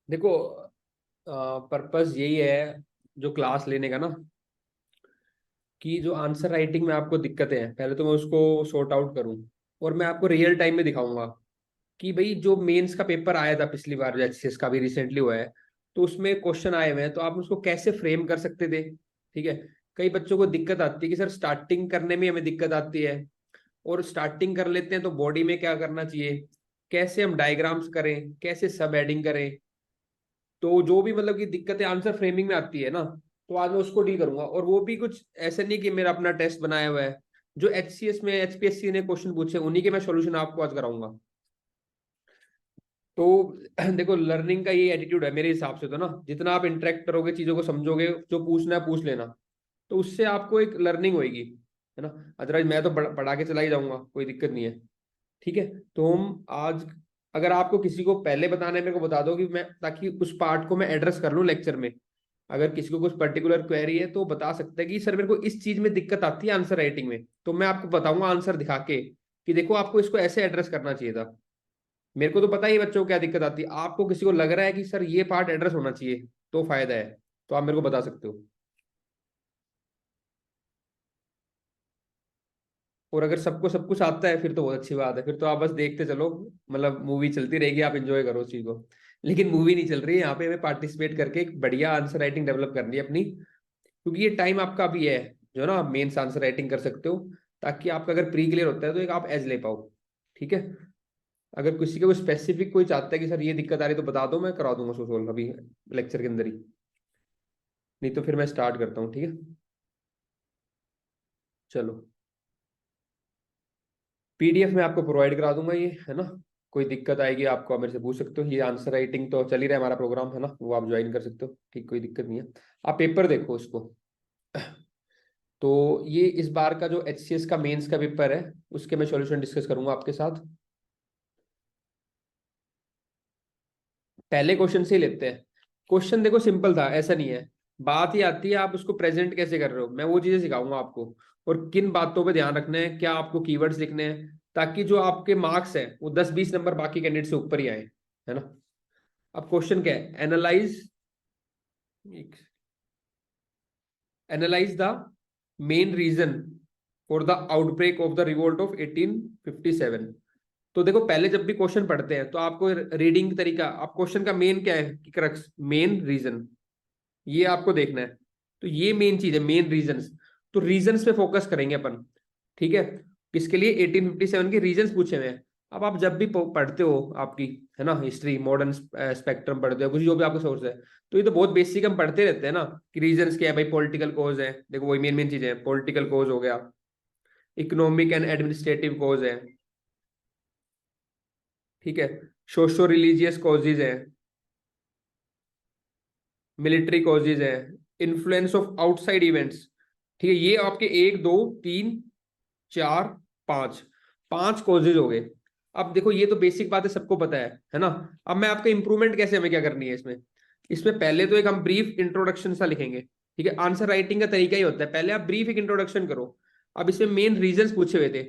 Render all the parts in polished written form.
देखो, पर्पस यही है जो क्लास लेने का ना, कि जो आंसर राइटिंग में आपको दिक्कतें हैं पहले तो मैं उसको सॉर्ट आउट करूं, और मैं आपको रियल टाइम में दिखाऊंगा कि भाई जो मेंस का पेपर आया था पिछली बार, जो एचसीएस का भी रिसेंटली हुआ है, तो उसमें क्वेश्चन आए हुए हैं, तो आप उसको कैसे फ्रेम कर सकते थे। ठीक है। कई बच्चों को दिक्कत आती है कि सर स्टार्टिंग करने में हमें दिक्कत आती है, और स्टार्टिंग कर लेते हैं तो बॉडी में क्या करना चाहिए, कैसे हम डायग्राम्स करें, कैसे सब एडिंग करें। तो जो भी मतलब कि दिक्कतें आंसर फ्रेमिंग में आती है ना, तो आज मैं उसको डील करूंगा। और वो भी कुछ ऐसे नहीं कि मेरा अपना टेस्ट बनाया हुआ है, जो एचसीएस में एचपीएससी ने क्वेश्चन पूछे उन्हीं के मैं सॉल्यूशन आपको आज कराऊंगा। तो देखो, लर्निंग का ये एटीट्यूड है मेरे हिसाब से, तो ना जितना आप इंटरेक्ट करोगे, चीजों को समझोगे, जो पूछना है पूछ लेना, तो उससे आपको एक लर्निंग होगी, है ना। अदरवाइज मैं तो पढ़ा के चला ही जाऊंगा, कोई दिक्कत नहीं है। ठीक है। तो हम आज, अगर आपको किसी को पहले बताना है मेरे को बता दो, कि मैं ताकि उस पार्ट को मैं एड्रेस कर लूँ लेक्चर में। अगर किसी को कुछ पर्टिकुलर क्वेरी है तो बता सकते हैं कि सर मेरे को इस चीज में दिक्कत आती है आंसर राइटिंग में, तो मैं आपको बताऊंगा आंसर दिखा के कि देखो आपको इसको ऐसे एड्रेस करना चाहिए था। मेरे को तो पता ही है बच्चों को क्या दिक्कत आती है, आपको किसी को लग रहा है कि सर ये पार्ट एड्रेस होना चाहिए तो फायदा है, तो आप मेरे को बता सकते हो। और अगर सबको सब कुछ आता है फिर तो बहुत अच्छी बात है, फिर तो आप बस देखते चलो, मतलब मूवी चलती रहेगी, आप एंजॉय करो उस चीज को। लेकिन मूवी नहीं चल रही है यहाँ पे, हमें पार्टिसिपेट करके एक बढ़िया आंसर राइटिंग डेवलप करनी है अपनी, क्योंकि ये टाइम आपका भी है जो ना आप मेंस आंसर राइटिंग कर सकते हो, ताकि आपका अगर प्री क्लियर होता है तो एक आप एज ले पाओ। ठीक है। अगर किसी को स्पेसिफिक कोई चाहता है कि सर ये दिक्कत आ रही है तो बता दो, मैं करा दूंगा उसको सोल्व अभी लेक्चर के अंदर ही। नहीं तो फिर मैं स्टार्ट करता हूँ। ठीक है। चलो, पीडीएफ में आपको प्रोवाइड करा दूंगा ये, है ना। कोई दिक्कत आएगी आपको आप मेरे से पूछ सकते हो, ये आंसर राइटिंग तो चल ही रहा है हमारा प्रोग्राम, है ना, वो आप ज्वाइन कर सकते हो, ठीक, कोई दिक्कत नहीं है। आप पेपर देखो उसको। तो ये इस बार का जो एचसीएस का मेंस का पेपर है, उसके मैं सॉल्यूशन डिस्कस करूंगा आपके साथ। पहले क्वेश्चन से ही लेते हैं। क्वेश्चन देखो सिंपल था, ऐसा नहीं है। बात ही आती है आप उसको प्रेजेंट कैसे कर रहे हो, मैं वो चीजें सिखाऊंगा आपको। और किन बातों पे ध्यान रखना है, क्या आपको कीवर्ड्स लिखने हैं, ताकि जो आपके मार्क्स है वो 10-20 नंबर बाकी कैंडिडेट से ऊपर ही आए, है ना। अब क्वेश्चन क्या है, analyse the main reason for the outbreak of the revolt of 1857। तो देखो, पहले जब भी क्वेश्चन पढ़ते हैं तो आपको रीडिंग तरीका, आप क्वेश्चन का मेन क्या है कि क्रक्स मेन रीजन, ये आपको देखना है। तो ये मेन चीज है, मेन रीजंस। तो रीजंस पे फोकस करेंगे अपन। ठीक है। किसके लिए 1857 के रीजंस पूछे हुए हैं। अब आप जब भी पढ़ते हो आपकी, है ना, हिस्ट्री मॉडर्न स्पेक्ट्रम पढ़ते हो, कुछ जो भी आपका सोर्स है, तो ये तो बहुत बेसिक हम पढ़ते रहते हैं ना, कि रीजंस क्या है भाई, पॉलिटिकल कोज है, देखो वही मेन मेन चीजें हैं, पॉलिटिकल कोज हो गया, इकोनॉमिक एंड एडमिनिस्ट्रेटिव कोज है, ठीक है, सोशो रिलीजियस कॉजेज है, मिलिट्री कॉजेज है, इन्फ्लुएंस ऑफ आउटसाइड इवेंट्स। ठीक है, ये आपके 1, 2, 3, 4, 5 5 कॉजेज हो गए। अब देखो, ये तो बेसिक बात है, सबको पता है ना। अब मैं आपका इंप्रूवमेंट कैसे, हमें क्या करनी है इसमें। इसमें पहले तो एक हम ब्रीफ इंट्रोडक्शन सा लिखेंगे। ठीक है, आंसर राइटिंग का तरीका ही होता है, पहले आप ब्रीफ एक इंट्रोडक्शन करो। अब इसमें मेन रीजंस पूछे हुए थे,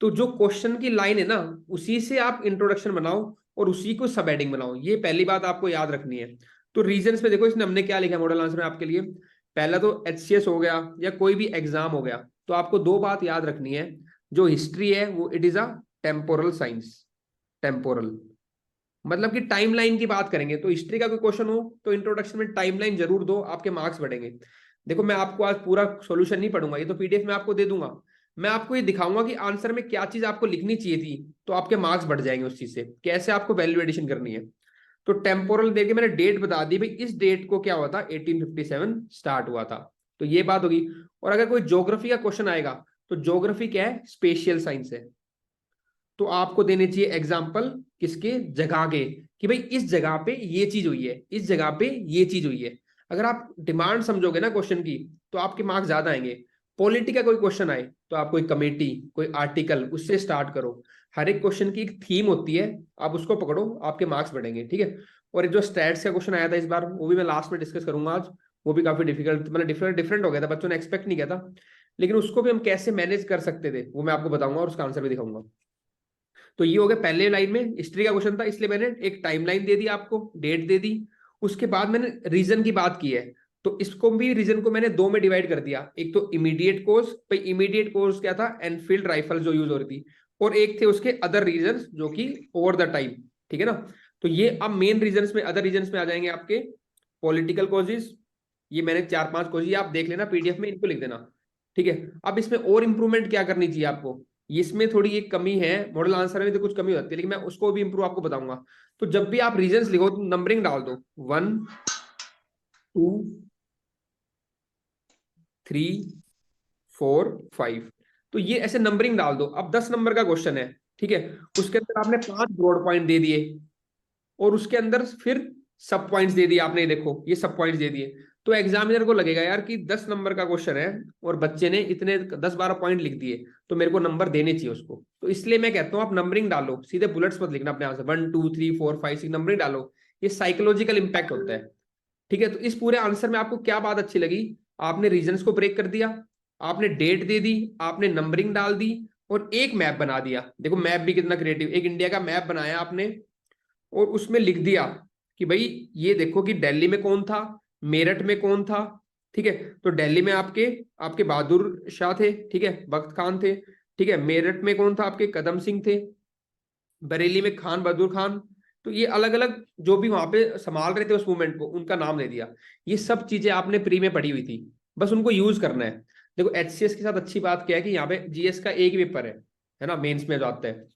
तो जो क्वेश्चन की लाइन है ना, उसी से आप इंट्रोडक्शन बनाओ, और उसी को सब हेडिंग बनाओ, ये पहली बात आपको याद रखनी है। तो रीजंस में देखो, इसने हमने क्या लिखा मॉडल आंसर में आपके लिए। पहला तो एचसीएस हो गया या कोई भी एग्जाम हो गया, तो आपको दो बात याद रखनी है। जो हिस्ट्री है वो it is a temporal science. Temporal मतलब कि टाइमलाइन की बात करेंगे, तो हिस्ट्री का कोई क्वेश्चन हो तो इंट्रोडक्शन में टाइमलाइन जरूर दो, आपके मार्क्स बढ़ेंगे। देखो, मैं आपको आज पूरा सॉल्यूशन नहीं पढ़ूंगा, ये तो पीडीएफ में आपको दे दूंगा। मैं आपको ये दिखाऊंगा कि आंसर में क्या चीज आपको लिखनी चाहिए थी, तो आपके मार्क्स बढ़ जाएंगे उस चीज से, कैसे आपको वैल्यू एडिशन करनी है। तो टेम्पोरल देके मैंने डेट बता दी भाई, इस डेट को क्या हुआ था, 1857 स्टार्ट हुआ था। तो ये बात होगी। और अगर कोई ज्योग्राफी का क्वेश्चन आएगा, तो ज्योग्राफी क्या है, स्पेशियल साइंस है। तो आपको देने चाहिए एग्जाम्पल किसके, जगह के, कि भाई इस जगह पे ये चीज हुई है, इस जगह पे ये चीज हुई है। अगर आप डिमांड समझोगे ना क्वेश्चन की, तो आपके मार्क्स ज्यादा आएंगे। पॉलिटी का कोई क्वेश्चन आए, तो आप कोई कमेटी, कोई आर्टिकल, उससे स्टार्ट करो। हर एक क्वेश्चन की एक थीम होती है, आप उसको पकड़ो, आपके मार्क्स बढ़ेंगे। ठीक है। और जो स्टैट्स का क्वेश्चन आया था इस बार, वो भी मैं लास्ट में डिस्कस करूंगा आज। वो भी काफी डिफिकल्ट, मतलब डिफरेंट डिफरेंट हो गया था, बच्चों ने एक्सपेक्ट नहीं किया था। लेकिन उसको भी हम कैसे मैनेज कर सकते थे वो मैं आपको बताऊंगा, और उसका आंसर भी दिखाऊंगा। तो ये हो गया, पहले लाइन में हिस्ट्री का क्वेश्चन था, इसलिए मैंने एक टाइमलाइन दे दी, आपको डेट दे दी, उसके बाद मैंने रीजन की बात की है, तो इसको भी रीजन को मैंने दो में डिवाइड कर दिया। एक तो इमीडिएट कोज, भाई इमीडिएट कोज क्या था, एनफील्ड राइफल जो यूज हो रही थी, और एक थे उसके अदर रीजन जो कि ओवर द टाइम, ठीक है ना। तो ये अब मेन रीजन में, अदर रीजन में आ जाएंगे आपके पॉलिटिकल कॉजेज। ये मैंने 4-5 कॉजेज आप देख लेना पीडीएफ में, इनको लिख देना, ठीक है। अब इसमें और इंप्रूवमेंट क्या करनी चाहिए आपको, इसमें थोड़ी एक कमी है, मॉडल आंसर में तो कुछ कमी होती है, लेकिन मैं उसको भी इंप्रूव आपको बताऊंगा। तो जब भी आप रीजंस लिखो तो नंबरिंग डाल दो, 1 2 3 4 5, तो ये ऐसे नंबरिंग डाल दो। अब 10 नंबर का क्वेश्चन है, ठीक है, उसके अंदर आपने 5 ब्रॉड पॉइंट दे दिए, और उसके अंदर फिर सब पॉइंट्स दे दिए आपने, देखो ये सब पॉइंट्स दे दिए। तो एग्जामिनर को लगेगा यार कि 10 नंबर का क्वेश्चन है और बच्चे ने इतने 10-12 पॉइंट लिख दिए, तो मेरे को नंबर देने चाहिए उसको। तो इसलिए मैं कहता हूँ आप नंबरिंग डालो, सीधे बुलेट्स मत लिखना अपने आप से, 1 2 3 4 5 6 नंबरिंग डालो। ये साइकोलॉजिकल इंपैक्ट होता है, ठीक है। तो इस पूरे आंसर में आपको क्या बात अच्छी लगी, आपने रीजंस को ब्रेक कर दिया, आपने डेट दे दी, आपने नंबरिंग डाल दी, और एक मैप बना दिया। देखो मैप भी कितना क्रिएटिव, एक इंडिया का मैप बनाया आपने, और उसमें लिख दिया कि भाई ये देखो कि दिल्ली में कौन था, मेरठ में कौन था, ठीक है। तो दिल्ली में आपके आपके बहादुर शाह थे, ठीक है, बख्त खान थे, ठीक है। मेरठ में कौन था, आपके कदम सिंह थे। बरेली में खान बहादुर खान। तो ये अलग अलग जो भी वहां पे संभाल रहे थे उस मूवमेंट को, उनका नाम दे दिया। ये सब चीजें आपने प्री में पढ़ी हुई थी, बस उनको यूज करना है। देखो एचसीएस के साथ अच्छी बात क्या है कि यहाँ पे जीएस का एक ही पेपर है ना, मेंस में जो आता है,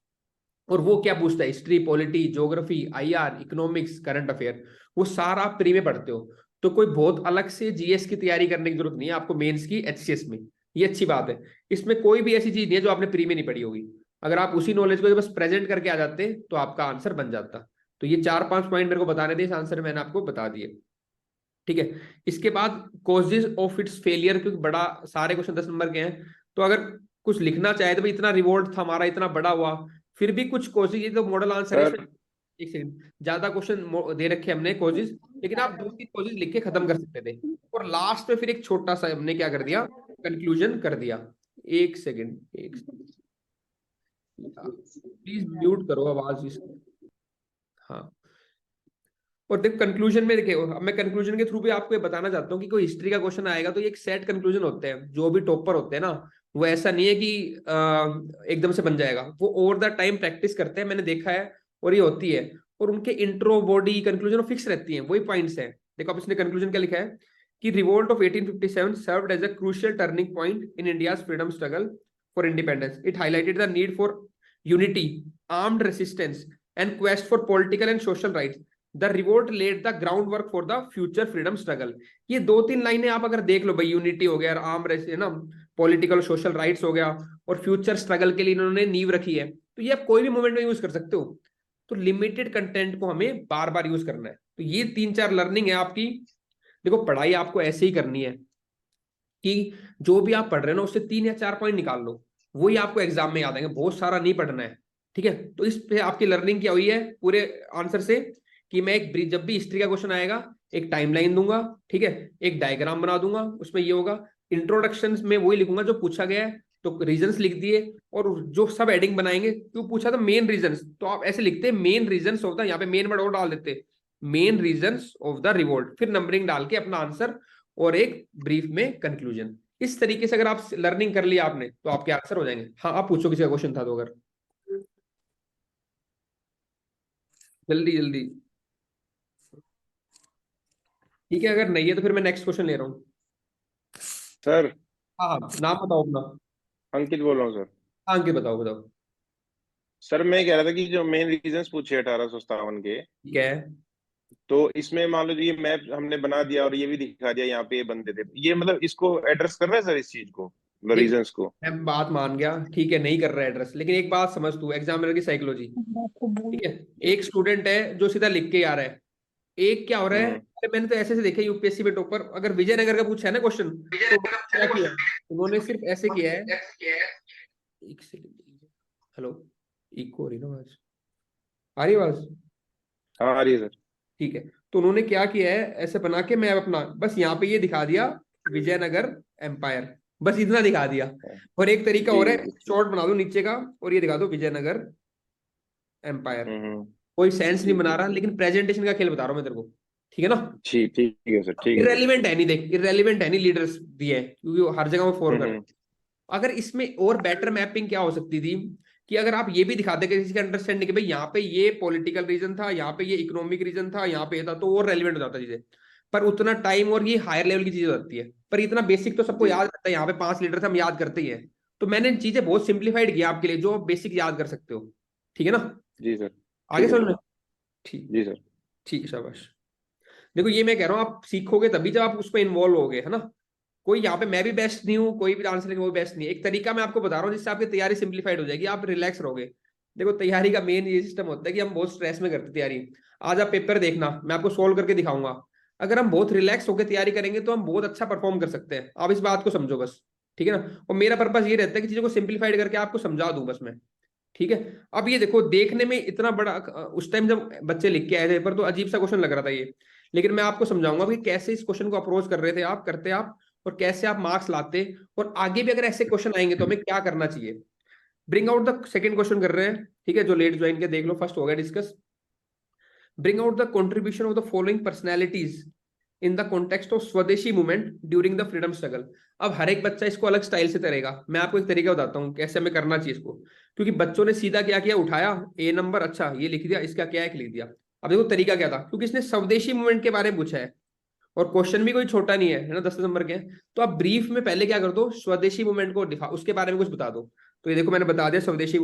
और वो क्या पूछता है, history, polity, geography, IR, economics, current affair, वो सारा आप प्री में पढ़ते हो। तो कोई बहुत अलग से जीएस की तैयारी करने की जरूरत नहीं है आपको मेंस की एचसीएस में। ये अच्छी बात है, इसमें कोई भी ऐसी चीज नहीं है जो आपने प्री में नहीं पढ़ी होगी। अगर आप उसी नॉलेज को बस प्रेजेंट करके आ जाते तो आपका आंसर बन जाता। तो ये 4-5 पॉइंट मेरे को बताने थे, इस आंसर मैंने आपको बता दिए, ठीक है। इसके बाद कॉजेज ऑफ इट्स फेलियर, क्योंकि बड़ा सारे क्वेश्चन 10 नंबर के हैं, तो अगर कुछ लिखना चाहे तो भाई इतना रिवॉर्ड था हमारा, इतना बड़ा हुआ, फिर भी कुछ कॉजेज, ये तो मॉडल आंसर है सर इसमें। एक सेकंड, ज्यादा क्वेश्चन दे रखे हमने कॉजेज, लेकिन आप 2-3 कॉजेज लिख के खत्म कर सकते थे, और लास्ट में फिर एक छोटा सा हमने क्या कर दिया, कंक्लूजन कर दिया। एक सेकंड, एक प्लीज म्यूट करो आवाज इसकी। हाँ, और देख कंक्लूजन में देखिए, अब मैं कंक्लूजन के थ्रू भी आपको ये बताना चाहता हूँ कि कोई हिस्ट्री का क्वेश्चन आएगा तो ये एक सेट कंक्लूजन होते हैं। जो भी टॉपर होते हैं ना, वो ऐसा नहीं है कि एकदम से बन जाएगा, वो ओवर द टाइम प्रैक्टिस करते हैं, मैंने देखा है, और ये होती है। और उनके इंट्रो, बॉडी, कंक्लूजन फिक्स रहती है, वही पॉइंट्स है। देखो अब इसने कंक्लूजन क्या लिखा है कि revolt of 1857 served as a crucial turning point in India's freedom struggle for independence. It highlighted the need for unity, armed resistance and quest for political and social rights. The revolt laid the ground work for the future freedom struggle. ये 2-3 लाइनें आप अगर देख लो भाई, unity हो गया, arm race है ना, पॉलिटिकल सोशल राइट्स हो गया, और फ्यूचर स्ट्रगल के लिए इन्होंने नींव रखी है, तो ये आप कोई भी मूवमेंट में यूज कर सकते हो। तो लिमिटेड कंटेंट को हमें बार बार यूज करना है। तो ये 3-4 लर्निंग है आपकी। देखो पढ़ाई आपको ऐसे ही करनी है कि जो भी आप पढ़ रहे हो ना, उससे 3 या 4 पॉइंट निकाल लो, वही आपको एग्जाम में याद आएंगे, बहुत सारा नहीं पढ़ना है, ठीक है। तो इस पे आपकी लर्निंग क्या हुई है पूरे आंसर से, कि मैं एक जब भी हिस्ट्री का क्वेश्चन आएगा, एक टाइमलाइन दूंगा, ठीक है, एक डायग्राम बना दूंगा, उसमें ये होगा, इंट्रोडक्शन में वही लिखूंगा जो पूछा गया है, तो रीजंस लिख दिए, और जो सब एडिंग बनाएंगे, क्यों पूछा था मेन रीजंस, तो आप ऐसे लिखते मेन रीजंस ऑफ द, यहाँ पे मेन वर्ड और डाल देते, main reasons of the revolt, फिर नंबरिंग डाल के अपना आंसर, और एक ब्रीफ में कंक्लूजन। इस तरीके से अगर आप लर्निंग कर लिया आपने तो आपके आंसर हो जाएंगे। हाँ आप पूछो, किसी का क्वेश्चन था तो, अगर जल्दी जल्दी, ठीक है, अगर नहीं है तो फिर मैं नेक्स्ट क्वेश्चन ले रहा हूँ। सर हाँ हाँ, नाम बताओ अपना। अंकित बोल रहा हूँ सर। हाँ अंकित बताओ बताओ। सर मैं कह रहा था कि जो मेन रीजंस पूछे 1857 के, ठीक है, तो इसमें मान लो ये मैप हमने बना दिया और ये भी दिखा दिया यहाँ पे ये बंदे थे, ये मतलब इसको एड्रेस कर रहे हैं सर, इस चीज को, मतलब देख रीजंस को। मैं बात मान गया, ठीक है, नहीं कर रहा है एड्रेस, लेकिन एक बात समझ तू, एग्जामिनर की साइकोलॉजी, ठीक है। एक स्टूडेंट है जो सीधा लिख के आ रहा है, एक क्या हो रहा है, हम्म। अरे मैंने तो ऐसे से देखा यूपीएससी में टॉपर, अगर विजयनगर का पूछा है ना क्वेश्चन, तो क्या किया उन्होंने, सिर्फ ऐसे किया है। एक सेकंड, हेलो, इको हो रही ना आवाज, आ रही है आवाज, हाँ आ रही है सर। ठीक है। तो उन्होंने क्या किया है, ऐसे बना के मैं अपना बस यहाँ पे ये दिखा दिया, विजयनगर एम्पायर, बस इतना दिखा दिया। हाँ, और एक तरीका जी और है, जी। शॉर्ट बना दो नीचे का, और ये दिखा दो विजयनगर एम्पायर। हम्म। कोई सेंस नहीं ठीक बना है रहा, ठीक लेकिन प्रेजेंटेशन का खेल बता रहा हूँ मैं तेरे को, ठीक है ना। ठीक ठीक है सर, ठीक है सर। इरेलीवेंट है नहीं, देख इरेलीवेंट है नहीं, लीडर्स दिए हैं क्योंकि वो हर जगह वो फॉर कर रहे हैं। हम्म। अगर इसमें और बेटर मैपिंग क्या हो सकती थी कि अगर आप ये भी दिखाते किसी के अंडरस्टैंडिंग कि भाई यहाँ पे ये पॉलिटिकल रीजन था, यहाँ पे ये इकोनॉमिक रीजन था, यहाँ पे ये था, तो और रेलिवेंट हो जाता चीजें। पर उतना टाइम और ये हायर लेवल की चीजें हो जाती है, पर इतना बेसिक तो सबको जी याद रहता है, यहाँ पे 5 लीटर थे हम याद करते ही है। तो मैंने चीजें बहुत सिंप्लीफाइड किया आपके लिए जो आप बेसिक याद कर सकते हो। ठीक है ना। जी सर। आगे ठीक है समझ सर। में। ठीक। जी सर। ठीक है, शाबाश। देखो ये मैं कह रहा हूँ आप सीखोगे तभी जब आप उसमें इन्वॉल्व होगे, है ना। कोई यहाँ पे मैं भी बेस्ट नहीं हूँ, कोई भी आंसर वो बेस्ट नहीं है, एक तरीका मैं आपको बता रहा हूँ जिससे आपकी तैयारी सिंप्लीफाइड हो जाएगी, आप रिलैक्स रहोगे। देखो तैयारी का मेन ये सिस्टम होता है कि हम बहुत स्ट्रेस में करते हैं तैयारी। आज आप पेपर देखना, मैं आपको सोल्व करके दिखाऊंगा। अगर हम बहुत रिलैक्स होकर तैयारी करेंगे तो हम बहुत अच्छा परफॉर्म कर सकते हैं, आप इस बात को समझो बस। ठीक है ना। और मेरा पर्पस ये रहता है कि चीजों को सिंप्लीफाइड करके आपको समझा दूं बस मैं। ठीक है। अब ये देखो देखने में इतना बड़ा, उस टाइम जब बच्चे लिख के आए थे पर तो अजीब सा क्वेश्चन लग रहा था ये। लेकिन मैं आपको समझाऊंगा कि कैसे इस क्वेश्चन को अप्रोच कर रहे थे आप, करते आप, और कैसे आप मार्क्स लाते। और आगे भी अगर ऐसे क्वेश्चन आएंगे तो हमें क्या करना चाहिए। Bring out the second question कर रहे हैं, ठीक है, जो लेट ज्वाइन के देख लो, फर्स्ट हो गया discuss. Bring out the contribution of the following personalities in the context of Swadeshi movement during the freedom struggle. अब हर एक बच्चा इसको अलग स्टाइल से करेगा, मैं आपको एक तरीका बताता हूँ कैसे हमें करना चाहिए इसको। क्योंकि बच्चों ने सीधा क्या किया, उठाया ए नंबर, अच्छा ये लिख दिया, इसका क्या है लिख दिया। अब देखो तरीका क्या था, क्योंकि इसने स्वदेशी मूवमेंट के बारे में पूछा है और क्वेश्चन भी कोई छोटा नहीं है ना, 10 नंबर के हैं। तो आप ब्रीफ में पहले क्या कर दो, स्वदेशी मूवमेंट को दिखा, उसके बारे में कुछ बता दो। तो ये देखो मैंने बता दिया स्वदेशी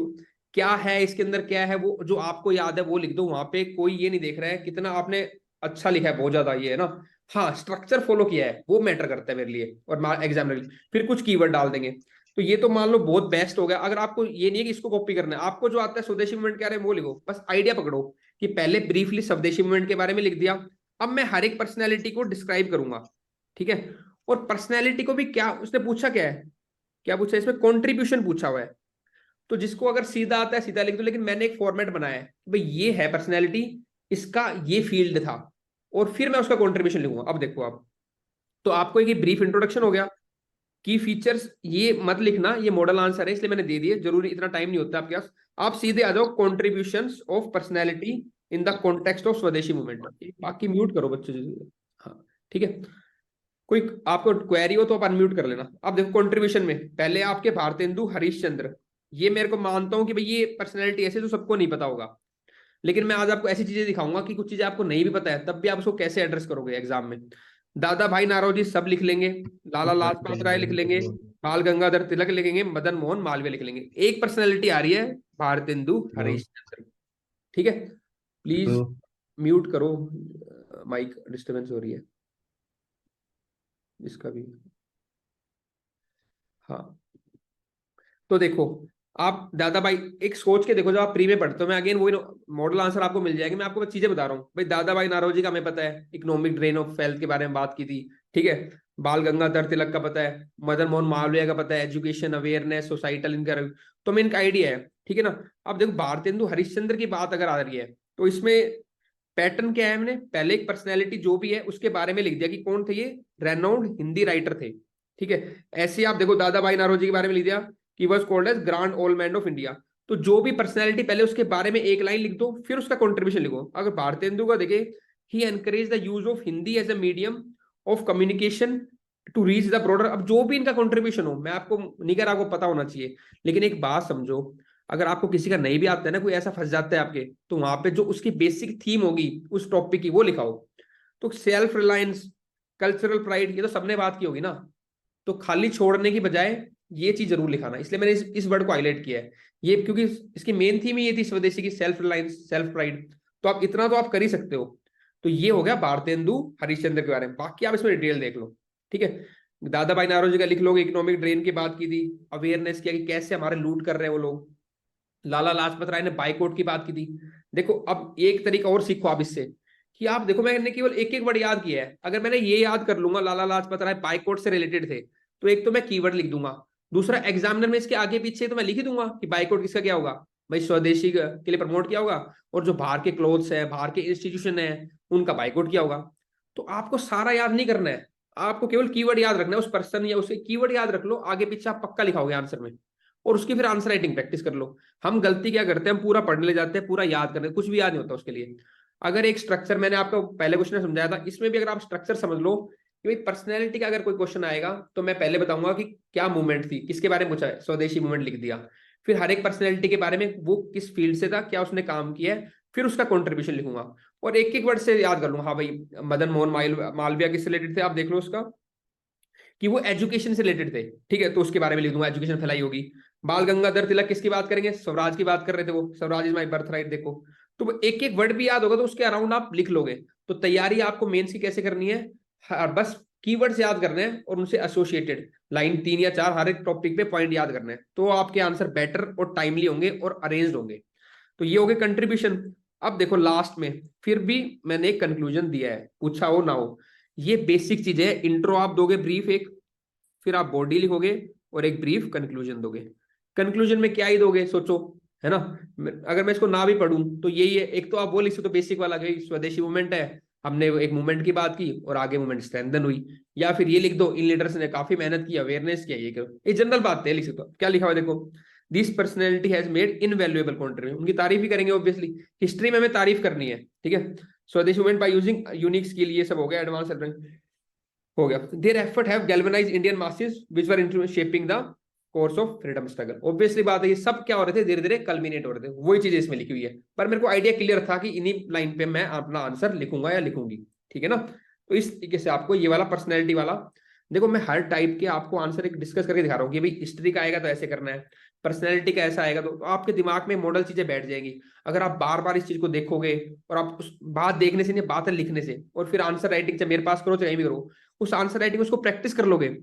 क्या है, इसके अंदर क्या है, वो जो आपको याद है वो लिख दो वहां पे, कोई ये नहीं देख रहा है कितना आपने अच्छा लिखा है, बहुत ज्यादा ये है ना। हाँ स्ट्रक्चर फॉलो किया है वो मैटर करता है मेरे लिए और एग्जाम में। फिर कुछ कीवर्ड डाल देंगे। तो ये तो मान लो बहुत बेस्ट हो गया। अगर आपको ये नहीं है कि इसको कॉपी करना है, आपको जो आता है स्वदेशी मूवमेंट के बारे में वो लिखो, बस आइडिया पकड़ो कि पहले ब्रीफली स्वदेशी मूवमेंट के बारे में लिख दिया। अब मैं हर एक पर्सनैलिटी को डिस्क्राइब करूंगा। ठीक है। और पर्सनैलिटी को भी क्या उसने पूछा, क्या है, क्या पूछा इसमें, कॉन्ट्रीब्यूशन पूछा हुआ है। तो जिसको अगर सीधा आता है सीधा लिख दो, लेकिन मैंने एक फॉर्मेट बनाया है कि भाई ये है पर्सनैलिटी, इसका ये फील्ड था, और फिर मैं उसका कॉन्ट्रीब्यूशन लिखूंगा। अब देखो आप, तो आपको एक ब्रीफ इंट्रोडक्शन हो गया। की फीचर्स ये मत लिखना, ये मॉडल आंसर है इसलिए मैंने दे दिए, जरूरी इतना टाइम नहीं होता आपके पास। आप सीधे आ जाओ contributions of personality in the context of Swadeshi movement. बाकी म्यूट करो बच्चे। हाँ ठीक है। कोई आपको क्वेरी हो तो आप अनम्यूट कर लेना। अब देखो कंट्रीब्यूशन में पहले आपके भारतेंदु हरीश चंद्र, ये मेरे को मानता हूं कि भाई ये पर्सनैलिटी ऐसे तो सबको नहीं पता होगा। लेकिन मैं आज आपको ऐसी चीजें दिखाऊंगा कि कुछ चीजें आपको नहीं भी पता है तब भी आप उसको कैसे एड्रेस करोगे एग्जाम में। दादा भाई नारोजी सब लिख लेंगे, लाला लाजपत राय लिख लेंगे, बाल गंगाधर तिलक लिखेंगे, मदन मोहन मालवीय लिख लेंगे। एक पर्सनैलिटी आ रही है, भारतेंदु हरीश चंद्र। ठीक है। प्लीज म्यूट करो, माइक डिस्टर्बेंस हो रही है इसका भी। हाँ। तो देखो आप दादा भाई एक सोच के देखो, जब आप प्री में पढ़ते हो, मैं अगेन वही मॉडल आंसर आपको मिल जाएगी, मैं आपको बस चीजें बता रहा हूँ। भाई दादा भाई नारोजी का हमें पता है, इकोनॉमिक ड्रेन ऑफ वेल्थ के बारे में बात की थी। ठीक है। बाल गंगाधर तिलक का पता है, मदन मोहन मालवीय का पता है, एजुकेशन अवेयरनेस सोसाइटल इनका, तो हमें इनका आइडिया है। ठीक है ना। अब देखो भारतेंदु हरिश्चंद्र की बात अगर आ रही है तो इसमें पैटर्न क्या है, हमने पहले एक पर्सनैलिटी जो भी है उसके बारे में लिख दिया कि कौन थे ये, रेनाउंड हिंदी राइटर थे। ठीक है। ऐसे ही आप देखो दादा भाई नारोजी के बारे में लिख दिया कि was called as grand old man of India. तो जो भी पर्सनैलिटी पहले उसके बारे में एक लाइन लिख दो, फिर उसका कॉन्ट्रीब्यूशन लिखो। अगर भारतेंदु का देखे, he encourage the use of Hindi as a medium of communication to reach the broader. अब जो भी इनका कॉन्ट्रीब्यूशन हो, मैं आपको नहीं कर, आपको पता होना चाहिए। लेकिन एक बात समझो, अगर आपको किसी का नहीं भी आता है ना, कोई ऐसा फंस जाता है आपके, तो वहां पे जो उसकी बेसिक थीम होगी उस टॉपिक की वो लिखाओ। तो सेल्फ रिलायंस, कल्चरल प्राइड, ये तो सबने बात की होगी ना। तो खाली छोड़ने की बजाय ये चीज जरूर लिखाना, इसलिए मैंने इस वर्ड को हाईलाइट किया है। ये क्योंकि इसकी मेन थीम ही ये थी स्वदेशी की, सेल्फ रिलायंस सेल्फ प्राइड। तो आप इतना तो आप कर ही सकते हो। तो ये हो गया भारतेंदु हरिश्चंद्र के बारे में, बाकी आप इसमें डिटेल देख लो। ठीक है। दादा भाई नारोजी का लिख लोगे, इकोनॉमिक ड्रेन की बात की थी, अवेयरनेस किया कि कैसे हमारे लूट कर रहे हैं वो लोग। लाला लाजपत राय ने बाइकआउट की बात की थी। देखो अब एक तरीका और सीखो आप इससे, कि आप देखो मैंने केवल एक एक वर्ड याद किया है, अगर मैंने ये याद कर लूंगा लाला लाजपत राय बाइकआउट से रिलेटेड थे, तो एक तो मैं कीवर्ड लिख दूंगा, दूसरा एग्जामिनर में इसके आगे पीछे तो मैं लिख ही दूंगा कि बाइकआउट किसका क्या होगा, भाई स्वदेशी के लिए प्रमोट किया होगा, और जो बाहर के क्लोथ्स है, बाहर के इंस्टीट्यूशन है, उनका बाइकआउट किया होगा। तो आपको सारा याद नहीं करना है, आपको केवल कीवर्ड याद रखना है, उस पर्सन या उसके कीवर्ड याद रख लो, आगे पीछे आप पक्का लिखाओगे आंसर में। और उसकी फिर आंसर राइटिंग प्रैक्टिस कर लो। हम गलती क्या करते हैं, हम पूरा पढ़ने ले जाते हैं, पूरा याद करने, कुछ भी याद नहीं होता उसके लिए। अगर एक स्ट्रक्चर, मैंने आपको पहले क्वेश्चन में समझाया था, इसमें भी अगर आप स्ट्रक्चर समझ लो कि भाई पर्सनैलिटी का अगर कोई क्वेश्चन आएगा तो मैं पहले बताऊंगा कि क्या मूवमेंट थी, किसके बारे में पूछा है, स्वदेशी मूवमेंट लिख दिया। फिर हर एक पर्सनैलिटी के बारे में, वो किस फील्ड से था, क्या उसने काम किया है, फिर उसका कॉन्ट्रीब्यूशन लिखूंगा और एक एक वर्ड से याद कर लूंगा। हाँ भाई, मदन मोहन मालवीय किससे रिलेटेड थे, आप देख लो उसका कि वो एजुकेशन से रिलेटेड थे, ठीक है, तो उसके बारे में लिख दूंगा, एजुकेशन फैलाई होगी। बाल गंगाधर तिलक किसकी बात करेंगे, स्वराज की बात कर रहे थे, वो Swaraj is my birth right, देखो। तो एक एक वर्ड भी याद होगा तो उसके अराउंड आप लिख लोगे। तो तैयारी आपको मेंस की कैसे करनी है, बस कीवर्ड्स याद करने हैं और उनसे एसोसिएटेड लाइन 3 या 4 हर एक टॉपिक पे पॉइंट याद करने हैं, तो आपके आंसर बेटर और टाइमली होंगे और अरेंज्ड होंगे। तो ये हो गए कंट्रीब्यूशन। अब देखो लास्ट में फिर भी मैंने एक कंक्लूजन दिया है, पूछा हो ना हो, ये बेसिक चीजें है। इंट्रो आप दोगे ब्रीफ एक, फिर आप बॉडी लिखोगे और एक ब्रीफ कंक्लूजन दोगे। कंक्लूजन में क्या ही दोगे सोचो, है ना। अगर मैं इसको ना भी पढ़ूं तो यही है, एक तो आप वो लिख सकते हो बेसिक वाला जो स्वदेशी मूवमेंट है, हमने एक मूवमेंट की बात की और आगे मूवमेंट स्ट्रेंथन हुई। या फिर ये लिख दो, इन लीडर्स ने काफी मेहनत की, अवेयरनेस किया, ये करो, ये जनरल बात है, लिख सकते हो। क्या लिखा हुआ देखो, this personality has made invaluable contribution, उनकी तारीफ ही करेंगे ऑब्वियसली, हिस्ट्री में हमें तारीफ करनी है, ठीक है। Swadeshi movement by using unique skill, ये सब हो गया, एडवांस हो गया। Their effort have galvanised Indian masses which were shaping the course of freedom struggle. Obviously बात है, ये सब क्या हो रहे थे, धीरे धीरे कल्मिनेट हो रहे थे, वही चीजें इसमें लिखी हुई है। पर मेरे को आइडिया क्लियर था कि इन्हीं लाइन पे मैं अपना आंसर लिखूंगा या लिखूंगी, ठीक है ना। तो इस तरीके से आपको ये वाला पर्सनैलिटी वाला, देखो मैं हर टाइप के आपको आंसर एक डिस्कस करके दिखा रहा हूँ कि भाई हिस्ट्री का आएगा तो ऐसे करना है, पर्सनैलिटी का ऐसा आएगा, तो आपके दिमाग में मॉडल चीजें बैठ जाएंगी। अगर आप बार बार इस चीज को देखोगे और आप उस बात देखने से नहीं, बात है लिखने से, और फिर आंसर राइटिंग चाहे मेरे पास करो चाहे कहीं भी करो, उस आंसर राइटिंग उसको प्रैक्टिस कर लोगे।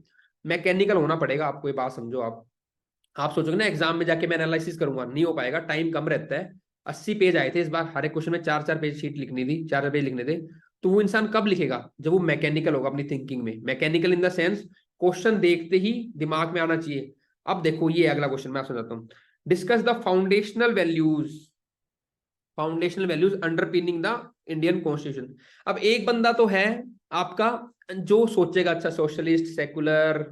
मैकेनिकल होना पड़ेगा आपको, ये बात समझो। आप सोचोगे ना एग्जाम में जाके मैं एनालिसिस करूंगा, नहीं हो पाएगा, टाइम कम रहता है। 80 पेज आए थे इस बार, हर एक क्वेश्चन में 4-4 पेज शीट लिखनी थी, 4 पेज लिखने थे। तो वो इंसान कब लिखेगा, जब वो मैकेनिकल होगा अपनी थिंकिंग में। Mechanical in the sense question देखते ही दिमाग में आना चाहिए। अब देखो ये अगला क्वेश्चन मैं समझाता हूँ। Discuss the foundational values underpinning the Indian constitution. अब एक बंदा तो है आपका जो सोचेगा, अच्छा सोशलिस्ट, सेकुलर,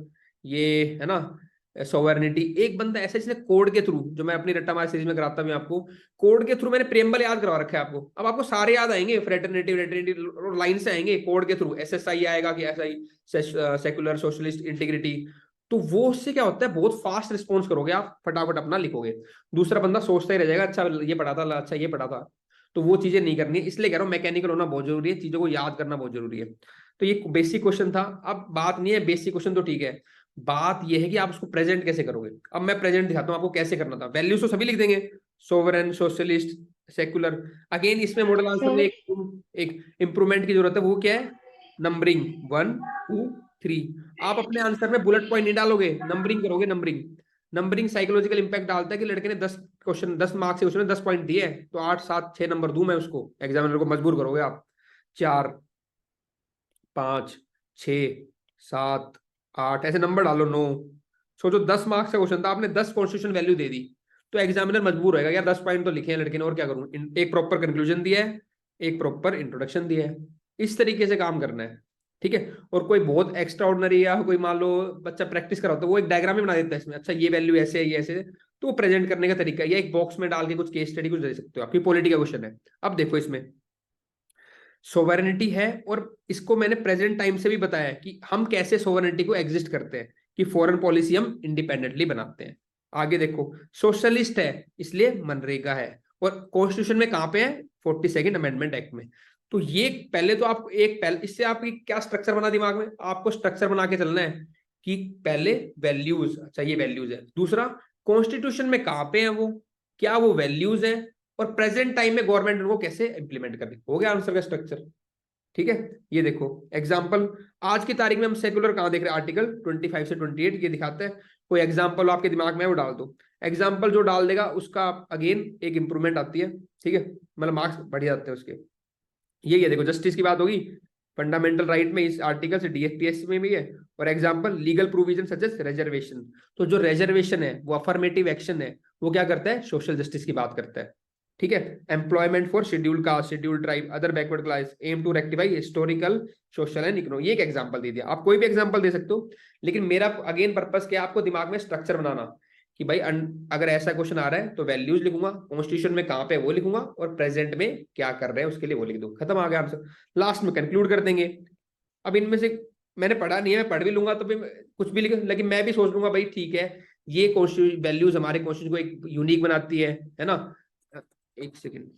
ये है ना, सोवर्निटी। एक बंदा ऐसा जिसने कोड के थ्रू, जो मैं अपनी रट्टा मार सीरीज में कराता हूँ आपको, कोड के थ्रू मैंने प्रेम्बल याद करवा रखा है आपको। अब आपको सारे याद आएंगे, फ्रेटर्निटी वेटर्निटी लाइन से आएंगे कोड के थ्रू, एसएसआई आएगा कि एसआई, सेकुलर, सोशलिस्ट, इंटीग्रिटी। तो वो उससे क्या होता है, बहुत फास्ट रिस्पॉन्स करोगे आप, फटाफट अपना लिखोगे। दूसरा बंदा सोचता ही रह जाएगा, अच्छा ये पढ़ा था, अच्छा ये पढ़ा था। तो वो चीजें नहीं करनी है, इसलिए कह रहा हूँ मैकेनिकल होना बहुत जरूरी है, चीजों को याद करना बहुत जरूरी है। तो ये बेसिक क्वेश्चन था। अब बात नहीं है बेसिक क्वेश्चन तो ठीक है, बात यह है कि आप उसको प्रेजेंट कैसे करोगे। अब मैं प्रेजेंट दिखाता हूँ आपको कैसे करना था। वैल्यूज तो सभी लिख देंगे, सोवरेन, सोशलिस्ट, सेकुलर। अगेन इसमें मॉडल आंसर में एक इंप्रूवमेंट की जरूरत है, वो क्या है, नंबरिंग 1 2 3। आप अपने आंसर में बुलेट पॉइंट नहीं डालोगे, नंबरिंग करोगे। नंबरिंग नंबरिंग साइकोलॉजिकल इंपैक्ट डालता है कि लड़के ने 10 मार्क्स से उसने 10 पॉइंट दिए, तो 8 7 6 नंबर दूं मैं उसको, एग्जामिनर को मजबूर करोगे आप। 4 5 6 7 8 ऐसे नंबर डालो, 9। सोचो 10 मार्क्स का क्वेश्चन था, आपने 10 कॉन्स्टिट्यूशन वैल्यू दे दी, तो एग्जामिनर मजबूर होगा यार 10 पॉइंट तो लिखे हैं लड़के ने, और क्या करूं। एक प्रॉपर कंक्लूजन दिया है, एक प्रॉपर इंट्रोडक्शन दिया है, इस तरीके से काम करना है, ठीक है। और कोई बहुत एक्स्ट्रा ऑर्डिनरी या कोई मान लो बच्चा प्रैक्टिस करा तो वो एक डायग्राम ही बना देता है इसमें, अच्छा ये वैल्यू ऐसे है ये ऐसे, तो वो प्रेजेंट करने का तरीका है। या एक बॉक्स में डाल के कुछ केस स्टडी कुछ दे सकते हो, आपकी पॉलिटी का क्वेश्चन है। अब देखो इसमें सोवरेनिटी है, और इसको मैंने प्रेजेंट टाइम से भी बताया कि हम कैसे सोवरेनिटी को एग्जिस्ट करते हैं, कि फॉरेन पॉलिसी हम इंडिपेंडेंटली बनाते हैं। आगे देखो, सोशलिस्ट है इसलिए मनरेगा है, और कॉन्स्टिट्यूशन में कहां पे है, 42nd अमेंडमेंट एक्ट में। तो ये पहले तो आप इससे आपकी क्या स्ट्रक्चर बना दिमाग में, आपको स्ट्रक्चर बना के चलना है कि पहले वैल्यूज, अच्छा ये वैल्यूज है। दूसरा, कॉन्स्टिट्यूशन में कहां पे है वो, क्या वो वैल्यूज है, और प्रेजेंट टाइम में गवर्नमेंट उनको कैसे इंप्लीमेंट कर रही। हो गया आंसर का स्ट्रक्चर, ठीक है। ये देखो एग्जांपल, आज की तारीख में हम सेकुलर कहां देख रहे हैं, आर्टिकल 25 से 28 ये दिखाते हैं। कोई एग्जांपल आपके दिमाग में वो डाल दो, एग्जांपल जो डाल देगा उसका अगेन एक इंप्रूवमेंट आती है, ठीक है, मतलब मार्क्स बढ़ जाते हैं उसके। ये देखो जस्टिस की बात होगी, फंडामेंटल राइट में इस आर्टिकल से डीएफपीएस में भी है। और example legal provision such as reservation, तो जो रिजर्वेशन है वो अफर्मेटिव एक्शन है, वो क्या करता है, सोशल जस्टिस की बात करता है, ठीक है। Employment for scheduled caste, scheduled tribe, other backward class, aim to rectify historical, social and economic. ये एक एग्जांपल दे दिया, आप कोई भी एग्जांपल दे सकते हो, लेकिन मेरा अगेन पर्पस क्या है, आपको दिमाग में स्ट्रक्चर बनाना कि भाई अगर ऐसा क्वेश्चन आ रहा है तो वैल्यूज लिखूंगा, कॉन्स्टिट्यूशन में कहाँ पे है वो लिखूंगा, और प्रेजेंट में क्या कर रहे हैं उसके लिए वो लिख दो, खत्म, आ गया आंसर। लास्ट में कंक्लूड कर देंगे। अब इनमें से मैंने पढ़ा नहीं है, मैं पढ़ भी लूंगा तो भी कुछ भी लिख, लेकिन मैं भी सोच लूंगा भाई ठीक है, ये वैल्यूज हमारे कॉन्स्टिट्यूशन को एक यूनिक बनाती है ना। एक सेकेंड,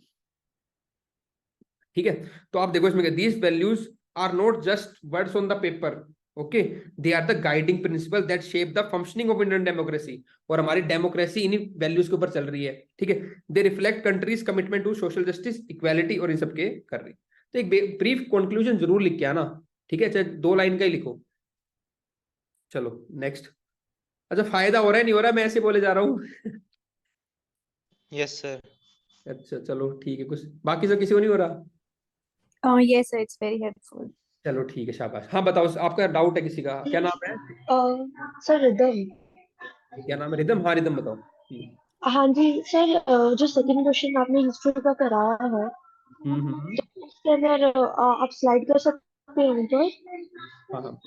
ठीक है। तो आप देखो इसमें these values are not just words on the paper, okay, they are the guiding principle that shape the functioning of Indian democracy. और हमारी डेमोक्रेसी इन्हीं वैल्यूज के ऊपर चल रही है, ठीक है। They reflect country's commitment to social justice, equality, और इन सब के कर रही। तो एक ब्रीफ कंक्लूजन जरूर लिख के आना, ठीक है, चाहे 2 लाइन का ही लिखो। चलो नेक्स्ट। अच्छा, फायदा हो रहा है नहीं हो रहा, मैं ऐसे बोले जा रहा हूँ। Yes sir. अच्छा चलो ठीक है, कुछ बाकी सब किसी को नहीं हो रहा? Yes, sir, it's very helpful. चलो ठीक है, शाबाश। हाँ बताओ, आपका डाउट है किसी का, क्या नाम है? Sir rhythm. क्या नाम है? रिदम, हाँ रिदम बताओ। हाँ जी सर, जो सेकंड क्वेश्चन आपने हिस्ट्री का कराया है, हम्म। उसके अंदर आप स्लाइड कर सकते हैं तो? हाँ हाँ,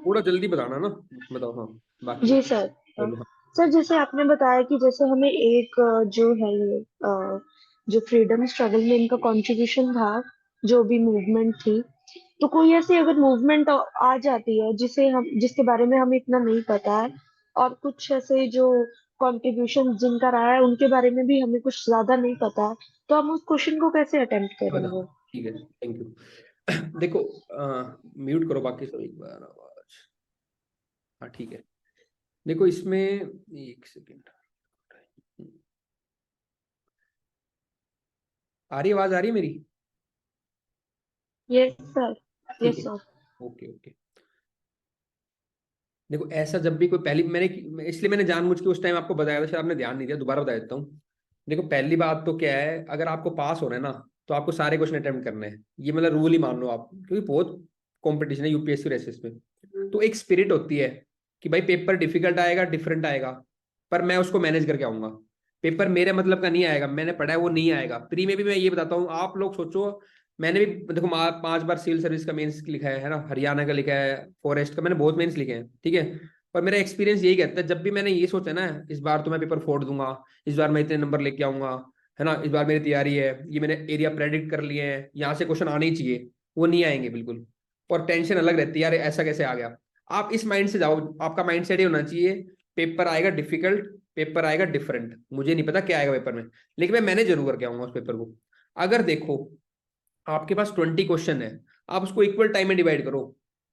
थोड़ा जल्दी बताना ना, बताओ। हाँ बाकी जी सब सर। बोलो। हाँ सर जैसे आपने बताया कि जैसे हमें एक जो है ये जो फ्रीडम स्ट्रगल में इनका कंट्रीब्यूशन था, जो भी मूवमेंट थी, तो कोई ऐसी अगर मूवमेंट आ जाती है जिसके बारे में हमें इतना नहीं पता है, और कुछ ऐसे जो कंट्रीब्यूशन जिनका रहा है उनके बारे में भी हमें कुछ ज्यादा नहीं पता है, तो हम उस क्वेश्चन को कैसे अटेम्प्ट बताओ, करेंगे? ठीक है, थैंक यू। देखो, म्यूट करो बाकी सब एक बार आवाज। हाँ ठीक है, देखो इसमें एक सेकेंड, आ रही आवाज, आ रही है मेरी? Yes sir. ठीक यस है, सर। Okay okay. देखो ऐसा जब भी कोई पहली इसलिए मैंने जानबूझ के उस टाइम आपको बताया था, शायद आपने ध्यान नहीं दिया, दोबारा बता देता हूँ। देखो पहली बात तो क्या है, अगर आपको पास होना है ना, तो आपको सारे क्वेश्चन अटेम्प्ट करने हैं, ये मतलब रूल ही मान लो आप, क्योंकि बहुत कंपटीशन है यूपीएससी रेसेस में। तो एक स्पिरिट होती है कि भाई पेपर डिफिकल्ट आएगा, डिफरेंट आएगा, पर मैं उसको मैनेज करके आऊंगा। पेपर मेरे मतलब का नहीं आएगा, मैंने पढ़ा है वो नहीं आएगा। प्री में भी मैं ये बताता हूँ, आप लोग सोचो, मैंने भी देखो 5 बार सिविल सर्विस का मेंस लिखा है ना, हरियाणा का लिखा है, फॉरेस्ट का, मैंने बहुत मेंस लिखे हैं, ठीक है। पर मेरा एक्सपीरियंस यही कहता है, जब भी मैंने ये सोचा ना इस बार तो मैं पेपर फोड़ दूंगा, इस बार मैं इतने नंबर लेके आऊंगा, है ना, इस बार मेरी तैयारी है, ये मैंने एरिया प्रेडिक्ट कर लिए हैं, यहाँ से क्वेश्चन आने ही चाहिए, वो नहीं आएंगे बिल्कुल। और टेंशन अलग रहती है, यार ऐसा कैसे आ गया। आप इस माइंड से जाओ, आपका माइंड सेट ही होना चाहिए, पेपर आएगा डिफिकल्ट, पेपर आएगा डिफरेंट, मुझे नहीं पता क्या आएगा पेपर में, लेकिन मैं मैनेज जरूर करके आऊंगा उस पेपर को। अगर देखो आपके पास 20 क्वेश्चन है, आप उसको इक्वल टाइम में डिवाइड करो,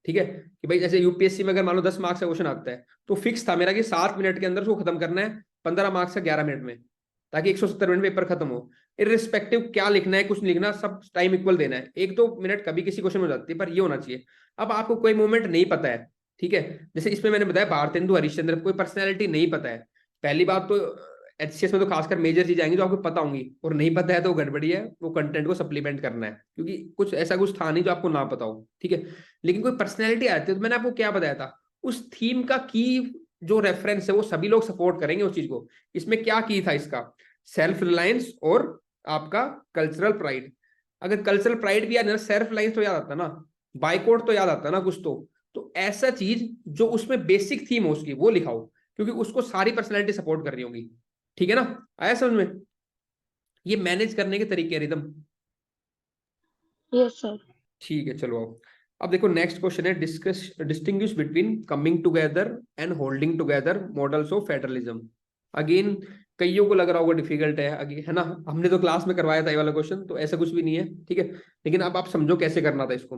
ठीक है। कि भाई जैसे यूपीएससी में अगर मान लो 10 मार्क्स का क्वेश्चन आता है, तो फिक्स था मेरा कि 7 मिनट के अंदर उसको खत्म करना है, 15 मार्क्स का 11 मिनट में, ताकि 170 मिनट में पेपर खत्म हो। इरिस्पेक्टिव क्या लिखना है कुछ नहीं लिखना, सब टाइम इक्वल देना है, 1-2 मिनट कभी किसी क्वेश्चन में हो जाती है, पर ये होना चाहिए। अब आपको कोई मूवमेंट नहीं पता है, ठीक है, जैसे इसमें मैंने बताया भारतेंदु हरिश्चंद्र, कोई पर्सनैलिटी नहीं पता है, पहली बात तो एचसीएस में तो खासकर मेजर चीज आएंगी जो आपको पता होंगी, और नहीं पता है तो गड़बड़ी है, वो कंटेंट को सप्लीमेंट करना है, क्योंकि कुछ ऐसा कुछ था नहीं जो आपको ना पता हो, ठीक है। लेकिन कोई पर्सनैलिटी आती है, तो मैंने आपको क्या बताया था, उस थीम का की जो रेफरेंस है वो सभी लोग सपोर्ट करेंगे उस चीज को। इसमें क्या की था इसका, सेल्फ रिलायंस और आपका कल्चरल प्राइड। अगर कल्चरल प्राइड भी याद है, सेल्फ रिलायंस तो याद आता ना, बाइकआउट तो याद आता ना कुछ तो ऐसा चीज जो उसमें बेसिक थीम हो उसकी वो लिखाओ, क्योंकि उसको सारी पर्सनैलिटी सपोर्ट कर रही होंगी, ठीक है ना। आया समझ में? ये मैनेज करने के तरीके हैं रिदम। Yes sir. ठीक है चलो अब देखो नेक्स्ट क्वेश्चन है, distinguish between coming together and holding together models of federalism. Again कईयों को लग रहा होगा डिफिकल्ट है, अगे है ना, हमने तो क्लास में करवाया था ये वाला क्वेश्चन, तो ऐसा कुछ भी नहीं है, ठीक है। लेकिन अब आप समझो कैसे करना था इसको।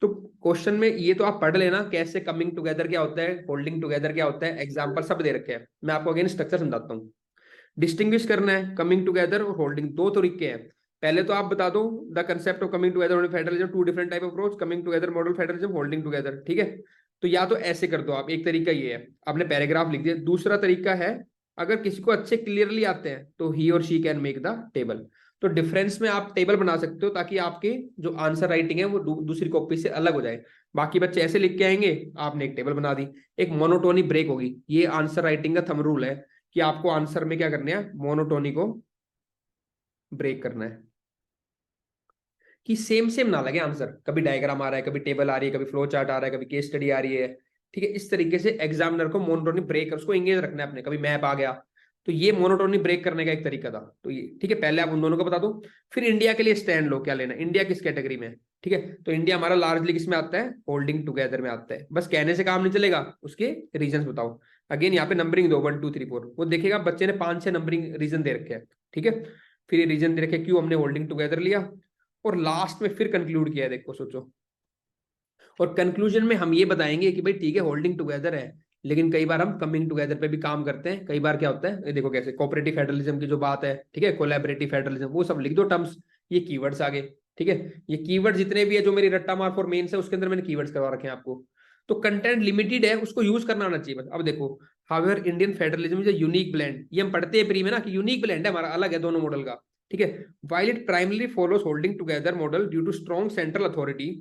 तो क्वेश्चन में ये तो आप पढ़ लेना कैसे कमिंग टुगेदर क्या होता है, होल्डिंग टुगेदर क्या होता है, एग्जाम्पल सब दे रखे हैं, मैं आपको अगेन स्ट्रक्चर समझाता हूँ। डिस्टिंग्विश करना है कमिंग टुगेदर और होल्डिंग, दो तरीके हैं। पहले तो आप बता दो the concept of coming together federalism, 2 different type of approach, coming together model federalism, holding together, ठीक है। तो या तो ऐसे कर दो आप, एक तरीका ये है, आपने पैराग्राफ लिख दिया। दूसरा तरीका है, अगर किसी को अच्छे क्लियरली आते हैं तो ही और she can make the table. तो डिफरेंस में आप टेबल बना सकते हो, ताकि आपके जो आंसर राइटिंग है वो दूसरी कॉपी से अलग हो जाए। बाकी बच्चे ऐसे लिख के आएंगे, आपने एक टेबल बना दी, एक मोनोटोनी ब्रेक होगी। ये आंसर राइटिंग का थंब रूल है कि आपको आंसर में क्या करना है, मोनोटोनी को ब्रेक करना है, कि सेम सेम ना लगे आंसर, कभी डायग्राम आ रहा है, कभी टेबल आ रही है, कभी फ्लो चार्ट आ रहा है, कभी केस स्टडी आ रही है, ठीक है, इस तरीके से एग्जामिनर को मोनोटोनी ब्रेक, उसको एंगेज रखना है अपने, कभी मैप आ गया तो ये मोनोटोनी ब्रेक करने का एक तरीका था। तो ये ठीक है, पहले आप उन दोनों को बता दो, फिर इंडिया के लिए स्टैंड लो, क्या लेना, इंडिया किस कैटेगरी में है। ठीक है, तो इंडिया हमारा लार्जली किस में आता है, होल्डिंग टुगेदर में आता है। बस कहने से काम नहीं चलेगा, उसके रीजंस बताओ। अगेन यहाँ पे नंबरिंग दो 1 2 3 4, वो देखेगा बच्चे ने 5 6 नंबरिंग रीजन दे रखे हैं। ठीक है, फिर ये रीजन दे रखे क्यों हमने होल्डिंग टुगेदर लिया, और लास्ट में फिर कंक्लूड किया है। देखो सोचो, और कंक्लूजन में हम ये बताएंगे कि भाई ठीक है होल्डिंग टुगेदर है, लेकिन कई बार हम कमिंग टुगेदर पे भी काम करते हैं। कई बार क्या होता है, ये देखो कैसे कोऑपरेटिव फेडरलिज्म की जो बात है, ठीक है, कोलैबोरेटिव फेडरलिज्म, वो सब लिख दो टर्म्स, ये कीवर्ड्स आ गए। ठीक है, ये कीवर्ड जितने भी है जो मेरी रट्टा मार फॉर मेंस है उसके अंदर मैंने कीवर्ड्स करवा रखे हैं आपको। तो कंटेंट लिमिटेड है, उसको यूज करना आना चाहिए बस। अब देखो, however Indian federalism is a unique blend, ये हम पढ़ते हैं प्री में ना कि यूनिक ब्लेंड है हमारा, अलग है दोनों मॉडल का। ठीक है, while it primarily follows holding together model due to strong central authority,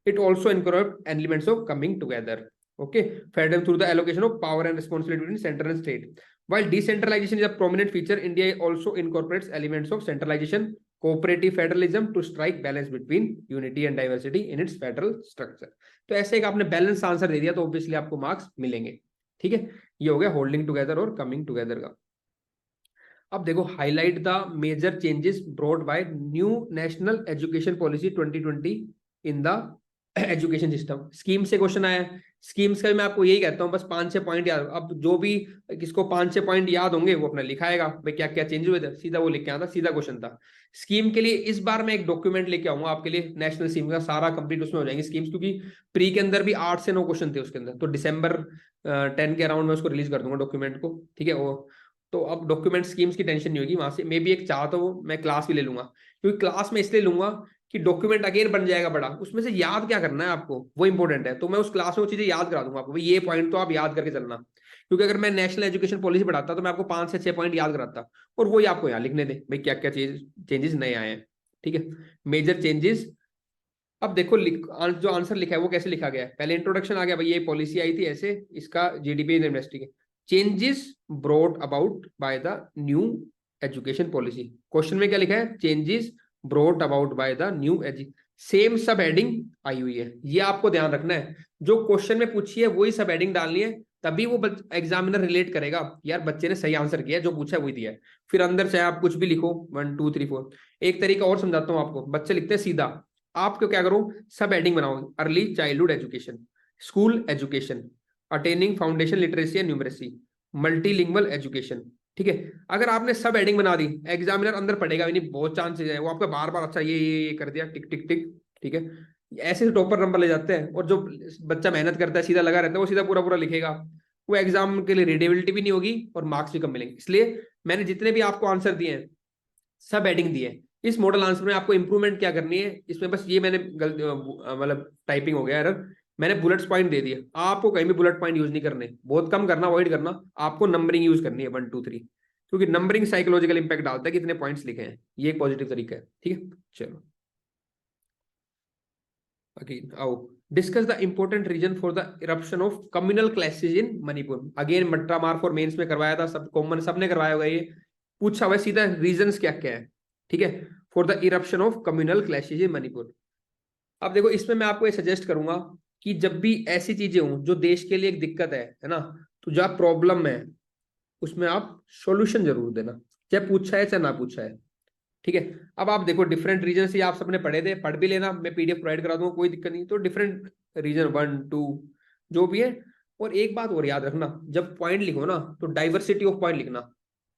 it also incorporates elements of coming together. Okay, federal through the allocation of power and responsibility between center and state. While decentralization is a prominent feature, India also incorporates elements of centralization, cooperative federalism to strike balance between unity and diversity in its federal structure. तो ऐसे एक आपने balance answer दे दिया तो obviously आपको marks मिलेंगे। ठीक है, ये हो गया होल्डिंग टुगेदर और कमिंग टुगेदर का। अब देखो, highlight the major changes brought by new national education policy 2020 in the education system. Scheme से क्वेश्चन आया है, स्कीम्स का भी मैं आपको यही कहता हूँ, बस 5 6 पॉइंट याद। अब जो भी किसको 5 6 पॉइंट याद होंगे वो अपना लिखाएगा, भाई क्या क्या चेंज हुए थे, सीधा वो लिख के आता, सीधा क्वेश्चन था। स्कीम के लिए इस बार मैं एक डॉक्यूमेंट लेके आऊंगा आपके लिए, नेशनल स्कीम का सारा कंप्लीट उसमें हो जाएंगे स्कीम्स, क्योंकि प्री के अंदर भी 8 से 9 क्वेश्चन थे उसके अंदर। तो दिसंबर 10 के अराउंड में उसको रिलीज कर दूंगा डॉक्यूमेंट को। ठीक है, वो तो अब डॉक्यूमेंट स्कीम्स की टेंशन नहीं होगी, वहां से मे भी एक चाह तो मैं क्लास भी ले लूंगा, क्योंकि क्लास में इसलिए लूंगा कि डॉक्यूमेंट अगेन बन जाएगा बड़ा, उसमें से याद क्या करना है आपको वो इंपॉर्टेंट है। तो मैं उस क्लास में वो चीजें याद करा दूंगा आपको, भाई ये पॉइंट तो आप याद करके चलना। क्योंकि अगर मैं नेशनल एजुकेशन पॉलिसी पढ़ाता तो मैं आपको 5 से 6 पॉइंट याद कराता, और वही आपको यहाँ लिखने दे भाई क्या क्या चेंजेस नए आए हैं। ठीक है, मेजर चेंजेस। अब देखो जो आंसर लिखा है वो कैसे लिखा गया है, पहले इंट्रोडक्शन आ गया, भाई ये पॉलिसी आई थी ऐसे, इसका GDP investing changes brought about by the new education policy. Question में क्या लिखा है, changes brought about by the new same सब हेडिंग आई हुई है, ये आपको ध्यान रखना है। जो क्वेश्चन में पूछी है वही सब हेडिंग डालनी है, तभी वो एग्जामिनर रिलेट करेगा, यार बच्चे ने सही आंसर किया, जो पूछा है वही दिया है। फिर अंदर चाहे आप कुछ भी लिखो 1 2 3 4। एक तरीका और समझाता हूँ आपको, बच्चे लिखते हैं सीधा, आपको क्या करो, सब हेडिंग बनाओ, early childhood education, school education, attaining foundation literacy and numeracy, multilingual education. ठीक है, अगर आपने सब हेडिंग बना दी, एग्जामिनर अंदर पढ़ेगा भी नहीं, बहुत चांसेस है वो आपका बार बार अच्छा ये कर दिया, टिक टिक टिक। ठीक है, ऐसे टॉपर नंबर ले जाते हैं, और जो बच्चा मेहनत करता है सीधा लगा रहता है वो सीधा पूरा पूरा लिखेगा, वो एग्जाम के लिए रीडेबिलिटी भी नहीं होगी और मार्क्स भी कम मिलेंगे। इसलिए मैंने जितने भी आपको आंसर दिए हैं सब हेडिंग दी है। इस मॉडल आंसर में आपको इंप्रूवमेंट क्या करनी है, इसमें बस ये मैंने मतलब टाइपिंग हो गया एरर, मैंने बुलेट्स पॉइंट दे दिए, आपको कहीं भी बुलेट पॉइंट यूज नहीं करने, बहुत कम करना, अवॉइड करना, आपको नंबरिंग यूज करनी है 1 2 3, क्योंकि नंबरिंग साइकोलॉजिकल इंपैक्ट डालता है कितने पॉइंट्स लिखे हैं, ये एक पॉजिटिव तरीका है। ठीक है, चलो अगेन आओ, discuss the important reason for the eruption of communal clashes in Manipur. Again मट्टा मार फॉर मेंस में करवाया था, सब कॉमन सबने करवाया होगा, ये पूछा हुआ सीधा रीजंस क्या क्या है। ठीक है, for the eruption of communal clashes in Manipur. अब देखो, इसमें मैं आपको ये सजेस्ट करूंगा कि जब भी ऐसी चीजें हों जो देश के लिए एक दिक्कत है ना, तो जो प्रॉब्लम है उसमें आप सॉल्यूशन जरूर देना, चाहे पूछा है चाहे ना पूछा है। ठीक है, अब आप देखो डिफरेंट रीजन से आप सबने पढ़े थे, पढ़ भी लेना, मैं पीडीएफ प्रोवाइड करा दूंगा, कोई दिक्कत नहीं। तो डिफरेंट रीजन 1 2 जो भी है, और एक बात और याद रखना, जब पॉइंट लिखो ना तो डाइवर्सिटी ऑफ पॉइंट लिखना,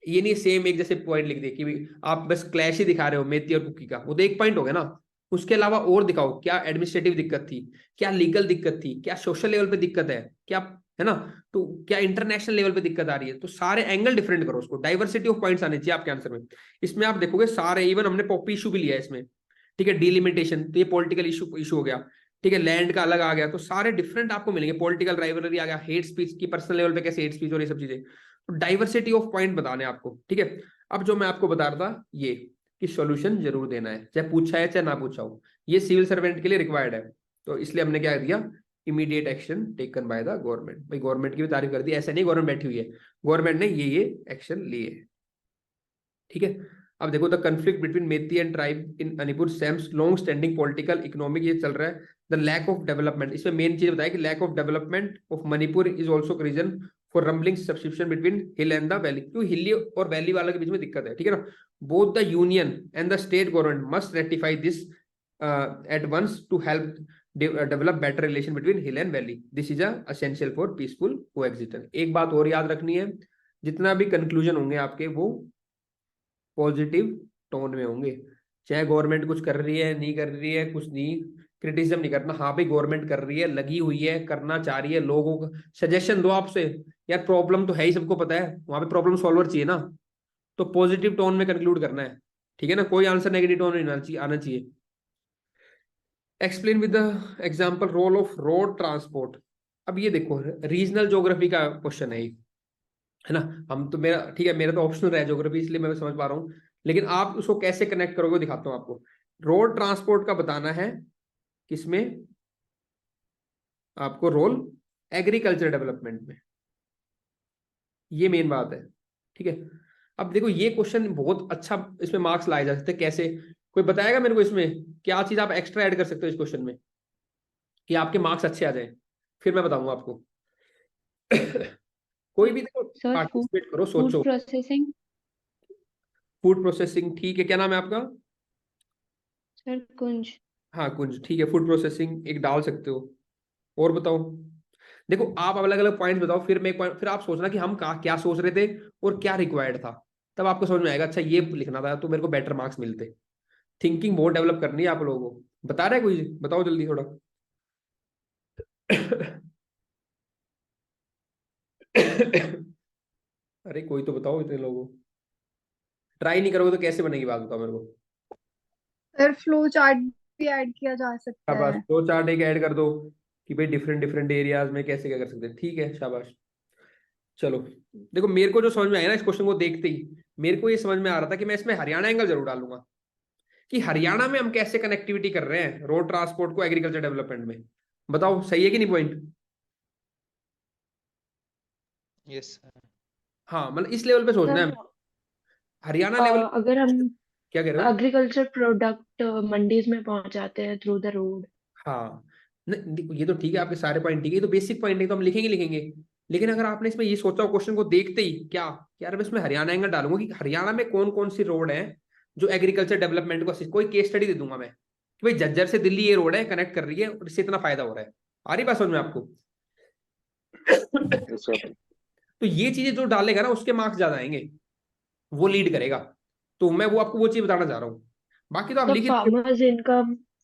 ये नहीं सेम एक जैसे पॉइंट लिख दे कि आप बस क्लैश ही दिखा रहे हो मेथी और कुकी का, वो तो एक पॉइंट हो गया ना, उसके अलावा और दिखाओ, क्या एडमिनिस्ट्रेटिव दिक्कत थी, क्या लीगल दिक्कत थी, क्या सोशल लेवल पे दिक्कत है, क्या है ना, तो क्या इंटरनेशनल लेवल पे दिक्कत आ रही है, तो सारे एंगल डिफरेंट करो उसको, डाइवर्सिटी ऑफ पॉइंट्स आने चाहिए आपके आंसर में। इसमें आप देखोगे सारे, इवन हमने पॉपी इशू भी लिया है इसमें। ठीक है, डिलिमिटेशन, तो ये पॉलिटिकल इशू हो गया। ठीक है, लैंड का अलग आ गया, तो सारे डिफरेंट आपको मिलेंगे, पॉलिटिकल राइवलरी आ गया, हेट स्पीच की पर्सनल लेवल पे कैसे हेट स्पीच और ये सब चीजें, तो डाइवर्सिटी ऑफ पॉइंट बताने आपको। ठीक है, अब जो मैं आपको बता रहा था ये कि सॉल्यूशन जरूर देना है, चाहे पूछा है चाहे ना पूछा हो, ये सिविल सर्वेंट के लिए रिक्वायर्ड है। तो इसलिए हमने क्या दिया, immediate action taken by the government. भाई गवर्नमेंट की भी तारीफ कर दी, ऐसा नहीं गवर्नमेंट बैठी हुई है, गवर्नमेंट ने ये एक्शन लिए। ठीक है, अब देखो, the conflict between Meitei and tribe in Manipur stems long standing political economic, ये चल रहा है। द लैक ऑफ डेवलपमेंट, इसमें मेन चीज बताया कि lack of development of Manipur is also reason for rumbling subscription between hill and the valley. क्यों hilly और वैली वालों के बीच में दिक्कत है, ठीक है ना। Both the union and the state government must ratify this at once to help develop better relation between hill and valley. This is essential for peaceful coexistence. एक बात और याद रखनी है, जितना भी कंक्लूजन होंगे आपके वो पॉजिटिव टोन में होंगे। चाहे गवर्नमेंट कुछ कर रही है, नहीं कर रही है, कुछ नहीं, क्रिटिसिज्म नहीं करना। हाँ भाई गवर्नमेंट कर रही है, लगी हुई है, करना चाह रही है, लोगों को सजेशन दो आपसे, यार प्रॉब्लम तो है ही, सबको पता है, वहां पे प्रॉब्लम सॉल्वर चाहिए ना, तो पॉजिटिव टोन में कंक्लूड करना है, ठीक है ना। कोई आंसर नेगेटिव टोन नहीं आना चाहिए। Explain with the example role of road transport. अब ये देखो रीजनल ज्योग्राफी का क्वेश्चन है ना। हम तो मेरा ठीक है, मेरा तो ऑप्शनल है ज्योग्राफी, इसलिए मैं समझ पा रहा हूँ, लेकिन आप उसको कैसे कनेक्ट करोगे दिखाता हूँ आपको। रोड ट्रांसपोर्ट का बताना है किसमें आपको रोल, एग्रीकल्चर डेवलपमेंट में, ये मेन बात है, ठीक है। अब देखो ये क्वेश्चन बहुत अच्छा, इसमें मार्क्स लाए जा सकते हैं कैसे, कोई बताएगा मेरे को इसमें क्या चीज आप एक्स्ट्रा ऐड कर सकते हो इस क्वेश्चन में कि आपके मार्क्स अच्छे आ जाए, फिर मैं बताऊंगा आपको। कोई भी देखो सर पार्टिसिपेट करो, फूड सोचो। प्रोसेसिंग। फूड प्रोसेसिंग, ठीक है, क्या नाम है आपका? सर कुंज। हाँ कुंज, ठीक है, फूड प्रोसेसिंग एक डाल सकते हो। और बताओ, देखो आप अलग अलग पॉइंट्स बताओ, फिर मैं एक पॉइंट, फिर आप सोचना कि हम क्या सोच रहे थे और क्या रिक्वायर्ड था, तब आपको समझ में आएगा अच्छा ये लिखना था तो मेरे को बेटर मार्क्स मिलते। थिंकिंग बहुत डेवलप करनी है आप लोगों को। बता रहा है कोई? बताओ जल्दी थोड़ा। अरे कोई तो बताओ, इतने लोगों, ट्राई नहीं करोगे तो कैसे बनेगी बात, बताओ मेरे को। सर फ्लो चार्ट भी ऐड किया जा सकता शाबाश, है। दो चार्ट एक ऐड कर दो कि भाई डिफरेंट डिफरेंट एरियाज में कैसे क्या कर सकते हैं, ठीक है, शाबाश। चलो देखो, मेरे को जो समझ में आया ना इस क्वेश्चन को देखते ही, मेरे को ये समझ में आ रहा था कि मैं इसमें हरियाणा एंगल जरूर डालूंगा, कि हरियाणा में हम कैसे कनेक्टिविटी कर रहे हैं रोड ट्रांसपोर्ट को एग्रीकल्चर डेवलपमेंट में। बताओ सही है कि नहीं पॉइंट? Yes sir. हाँ मतलब इस लेवल पे सोचना है हमें, हरियाणा लेवल। अगर हम क्या कह रहे हो? एग्रीकल्चर प्रोडक्ट मंडीज में पहुंचाते हैं थ्रू द रोड। हाँ नहीं देखो, ये तो ठीक है, आपके सारे पॉइंट ठीक है, ये तो बेसिक पॉइंट है, तो हम लिखेंगे लिखेंगे। लेकिन अगर आपने इसमें ये सोचा हो क्वेश्चन को देखते ही क्या, यार मैं इसमें हरियाणा एंगल डालूंगा कि हरियाणा में कौन कौन सी रोड है जो एग्रीकल्चर डेवलपमेंट को assist- कोई केस स्टडी दे दूंगा मैं कि भाई झज्जर से दिल्ली ये रोड है, कनेक्ट कर रही है और इससे इतना फायदा हो रहा है। आ रही बात समझ में आपको? तो ये चीजें जो डालेगा ना उसके मार्क्स ज्यादा आएंगे, वो लीड करेगा। तो मैं वो आपको वो चीज बताना चाह रहा हूँ, बाकी तो आप तो लिखिए।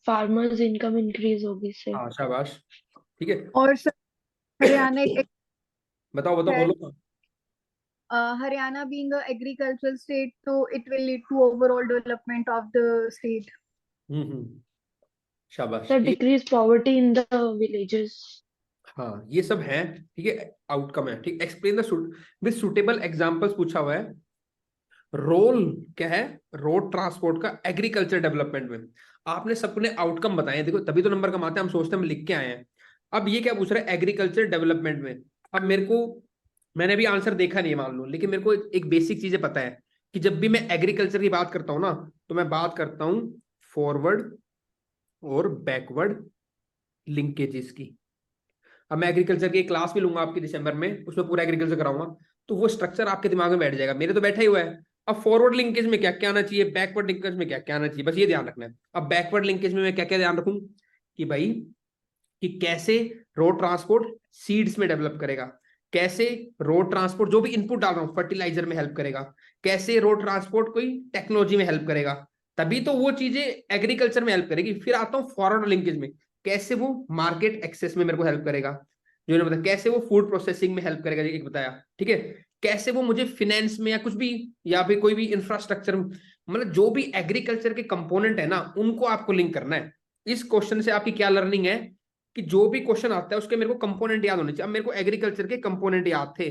फार्मर्स इनकम इंक्रीज होगी इससे। हाँ शाबाश, ठीक है। और सर हरियाणा एक बताओ बताओ है, बोलो। Haryana being a agricultural state, so it will lead to overall development of the state. शाबाश, द ठीक है। Decrease poverty in the villages. हाँ ये सब है, ठीक है, आउटकम है, ठीक। Explain the with suitable examples पूछा हुआ है। रोल क्या है रोड ट्रांसपोर्ट का एग्रीकल्चर डेवलपमेंट में, आपने सबने आउटकम बताए, देखो तभी तो नंबर कमाते हैं, हम सोचते हैं हम लिख के आए हैं। अब ये क्या पूछ रहा है एग्रीकल्चर डेवलपमेंट में। अब मेरे को, मैंने भी आंसर देखा नहीं है मान लो, लेकिन मेरे को एक बेसिक चीजें पता है कि जब भी मैं एग्रीकल्चर की बात करता हूँ ना, तो मैं बात करता हूँ फॉरवर्ड और बैकवर्ड लिंकेजेस की। अब मैं एग्रीकल्चर की क्लास भी लूंगा आपकी दिसंबर में, उसमें पूरा एग्रीकल्चर कराऊंगा, तो वो स्ट्रक्चर आपके दिमाग में बैठ जाएगा, मेरे तो बैठा ही हुआ है। अब फॉरवर्ड लिंकेज में क्या क्या आना चाहिए, बैकवर्ड लिंकेज में क्या क्या आना चाहिए, बस ये ध्यान रखना है। अब बैकवर्ड लिंकेज में मैं क्या क्या ध्यान रखूं कि भाई कि कैसे रोड ट्रांसपोर्ट सीड्स में डेवलप करेगा, कैसे रोड ट्रांसपोर्ट जो भी इनपुट डाल रहा हूँ फर्टिलाइजर में हेल्प करेगा, कैसे रोड ट्रांसपोर्ट कोई टेक्नोलॉजी में हेल्प करेगा, तभी तो वो चीजें एग्रीकल्चर में हेल्प करेगी। फिर आता हूँ फॉरवर्ड लिंकेज में, कैसे वो मार्केट एक्सेस में मेरे को हेल्प करेगा, जो इन्होंने बताया, कैसे वो फूड प्रोसेसिंग में हेल्प करेगा, एक बताया, ठीक है, कैसे वो मुझे फिनेंस में या कुछ भी, या फिर कोई भी इंफ्रास्ट्रक्चर, मतलब जो भी एग्रीकल्चर के कंपोनेंट है ना उनको आपको लिंक करना है। इस क्वेश्चन से आपकी क्या लर्निंग है कि जो भी क्वेश्चन आता है उसके मेरे को कंपोनेंट याद होने चाहिए। अब मेरे को एग्रीकल्चर के कंपोनेंट याद थे,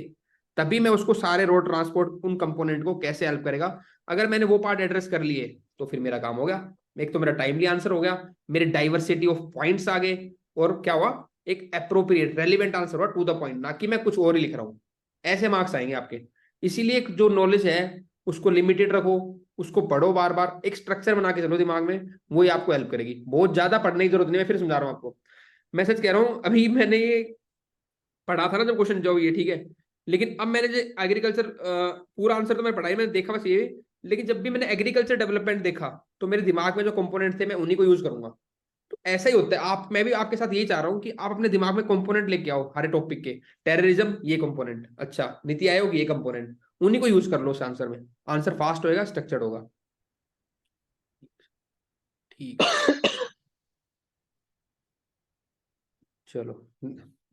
तभी मैं उसको सारे रोड ट्रांसपोर्ट उन कंपोनेंट को कैसे हेल्प करेगा, अगर मैंने वो पार्ट एड्रेस कर लिए तो फिर मेरा काम हो गया। एक तो मेरा टाइमली आंसर हो गया, मेरे डाइवर्सिटी ऑफ पॉइंट्स आ गए, और क्या हुआ, एक अप्रोप्रिएट रेलिवेंट आंसर हुआ टू द पॉइंट, ना कि मैं कुछ और ही लिख रहा हूँ। ऐसे मार्क्स आएंगे आपके। इसीलिए जो नॉलेज है उसको लिमिटेड रखो, उसको पढ़ो बार बार, एक स्ट्रक्चर बना के चलो दिमाग में, वही आपको हेल्प करेगी। बहुत ज्यादा पढ़ने की जरूरत नहीं है, मैं फिर समझा रहा हूँ आपको। मैं सच कह रहा हूँ, अभी मैंने ये पढ़ा था ना जब क्वेश्चन जो ये, ठीक है, लेकिन अब मैंने जो एग्रीकल्चर पूरा आंसर तो मैं पढ़ा ही, मैंने देखा बस ये, लेकिन जब भी मैंने एग्रीकल्चर डेवलपमेंट देखा तो मेरे दिमाग में जो कंपोनेंट थे मैं उन्हीं को यूज करूंगा। तो ऐसा ही होता है, आप, मैं भी आपके साथ यही चाह रहा हूँ कि आप अपने दिमाग में कंपोनेंट लेके आओ हर टॉपिक के। टेररिज्म ये कंपोनेंट, अच्छा नीति आयोग ये कंपोनेंट, उन्हीं को यूज कर लो उस आंसर में, आंसर फास्ट होएगा, स्ट्रक्चर्ड होगा। ठीक है, चलो।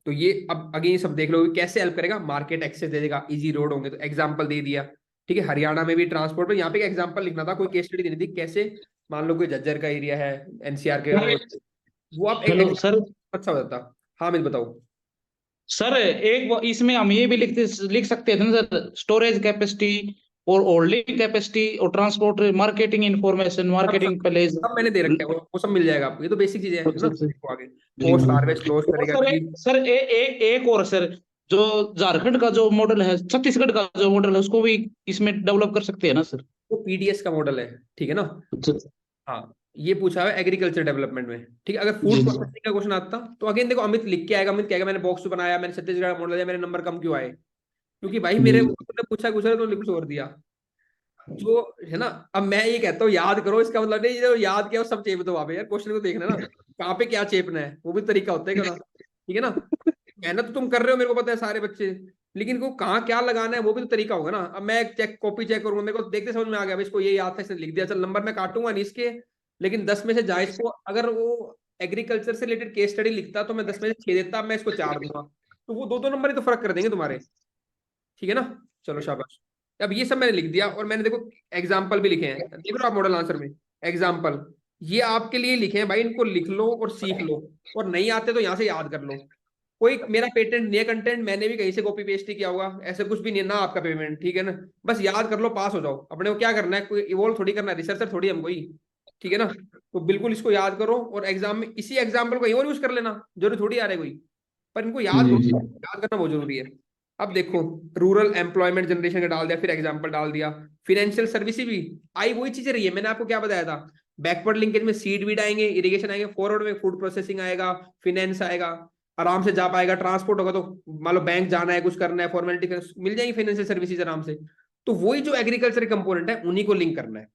तो ये अब आगे ये सब देख लो कैसे हेल्प करेगा, मार्केट एक्सेस दे देगा, इजी रोड होंगे तो एग्जांपल दे दिया, ठीक है। हरियाणा में भी ट्रांसपोर्ट में, यहाँ पे एग्जांपल लिखना था, कोई केस स्टडी देनी थी, कैसे मान लो कोई झज्जर का एरिया है, एनसीआर के, वो आप एक हेलो सर। अच्छा बताता। हाँ मैं बताओ। सर इसमें हम ये भी लिख सकते थे ना सर, स्टोरेज कैपेसिटी और होल्डिंग कैपेसिटी और transport marketing information marketing place. सब मैंने दे रखा है, वो सब मिल जाएगा आपको, ये तो बेसिक चीजें है ना। देखो आगे, जी। पोस्ट हार्वेस्ट लॉस और करेगा सर सर एक और सर, जो झारखंड का जो मॉडल है, छत्तीसगढ़ का जो मॉडल है, उसको भी इसमें डेवलप कर सकते हैं ना सर। वो पीडीएस का मॉडल है, ठीक है ना। हाँ, ये पूछा है एग्रीकल्चर डेवलपमेंट में, ठीक है। अगर फूड जी। प्रोसेसिंग का क्वेश्चन आता तो अगेन देखो, अमित लिख के आएगा, अमित कहेगा मैंने बॉक्स बनाया, मैंने छत्तीसगढ़ मॉडल दिया, मेरे नंबर कम क्यों आए, क्योंकि भाई मेरे ने पूछा कुछ तो लिख छोड़ दिया, जो है ना। अब मैं ये कहता हूँ याद करो, इसका मतलब नहीं जो याद किया वो सब चेप दो वहां पे, यार क्वेश्चन को देखना ना, कहाँ पे क्या चेपना है, वो भी तरीका होता है क्या, ठीक है ना। मेहनत तो तुम कर रहे हो, मेरे को पता है सारे बच्चे, लेकिन को कहाँ क्या लगाना है वो भी तो तरीका होगा ना। अब मैं चेक कॉपी चेक करूंगा, मेरे को देखते समझ में आ गया भाई, इसको ये याद था इसने लिख दिया, चल नंबर मैं काटूंगा नहीं इसके, लेकिन 10 में से जाए इसको, अगर वो एग्रीकल्चर से रिलेटेड केस स्टडी लिखता तो मैं 10 में से 6 देता, मैं इसको 4 दूंगा, तो वो 2 नंबर ही तो फर्क कर देंगे तुम्हारे, ठीक है ना। चलो शाबाश। अब ये सब मैंने लिख दिया, और मैंने देखो एग्जाम्पल भी लिखे हैं, देख लो आप मॉडल आंसर में एग्जाम्पल, ये आपके लिए लिखे हैं भाई, इनको लिख लो और सीख लो, और नहीं आते तो यहाँ से याद कर लो। कोई मेरा पेटेंट नहीं है कंटेंट, मैंने भी कहीं से कॉपी पेस्ट ही किया होगा, ऐसे कुछ भी नहीं है ना आपका पेमेंट, ठीक है ना। बस याद कर लो, पास हो जाओ, अपने को क्या करना है, कोई इवॉल्व थोड़ी करना है, रिसर्चर थोड़ी हम कोई, ठीक है ना। तो बिल्कुल इसको याद करो, और एग्जाम में इसी एग्जाम्पल को और यूज कर लेना, जरूरी थोड़ी आ रहा है कोई, पर इनको याद करो, याद करना बहुत जरूरी है। अब देखो, रूरल एम्प्लॉयमेंट जनरेशन का डाल दिया, फिर एग्जाम्पल डाल दिया, फाइनेंशियल सर्विसेज भी आई, वही चीजें रही है, मैंने आपको क्या बताया था, बैकवर्ड लिंकेज में सीड वीड आएंगे, इरिगेशन आएंगे, फॉरवर्ड में फूड प्रोसेसिंग आएगा, फिनेंस आएगा, आराम से जा पाएगा, ट्रांसपोर्ट होगा तो मान लो बैंक जाना है, कुछ करना है, फॉर्मेलिटी मिल जाएंगी फाइनेंशियल सर्विसेज आराम से। तो वही जो एग्रीकल्चर कंपोनेंट है उन्हीं को लिंक करना है,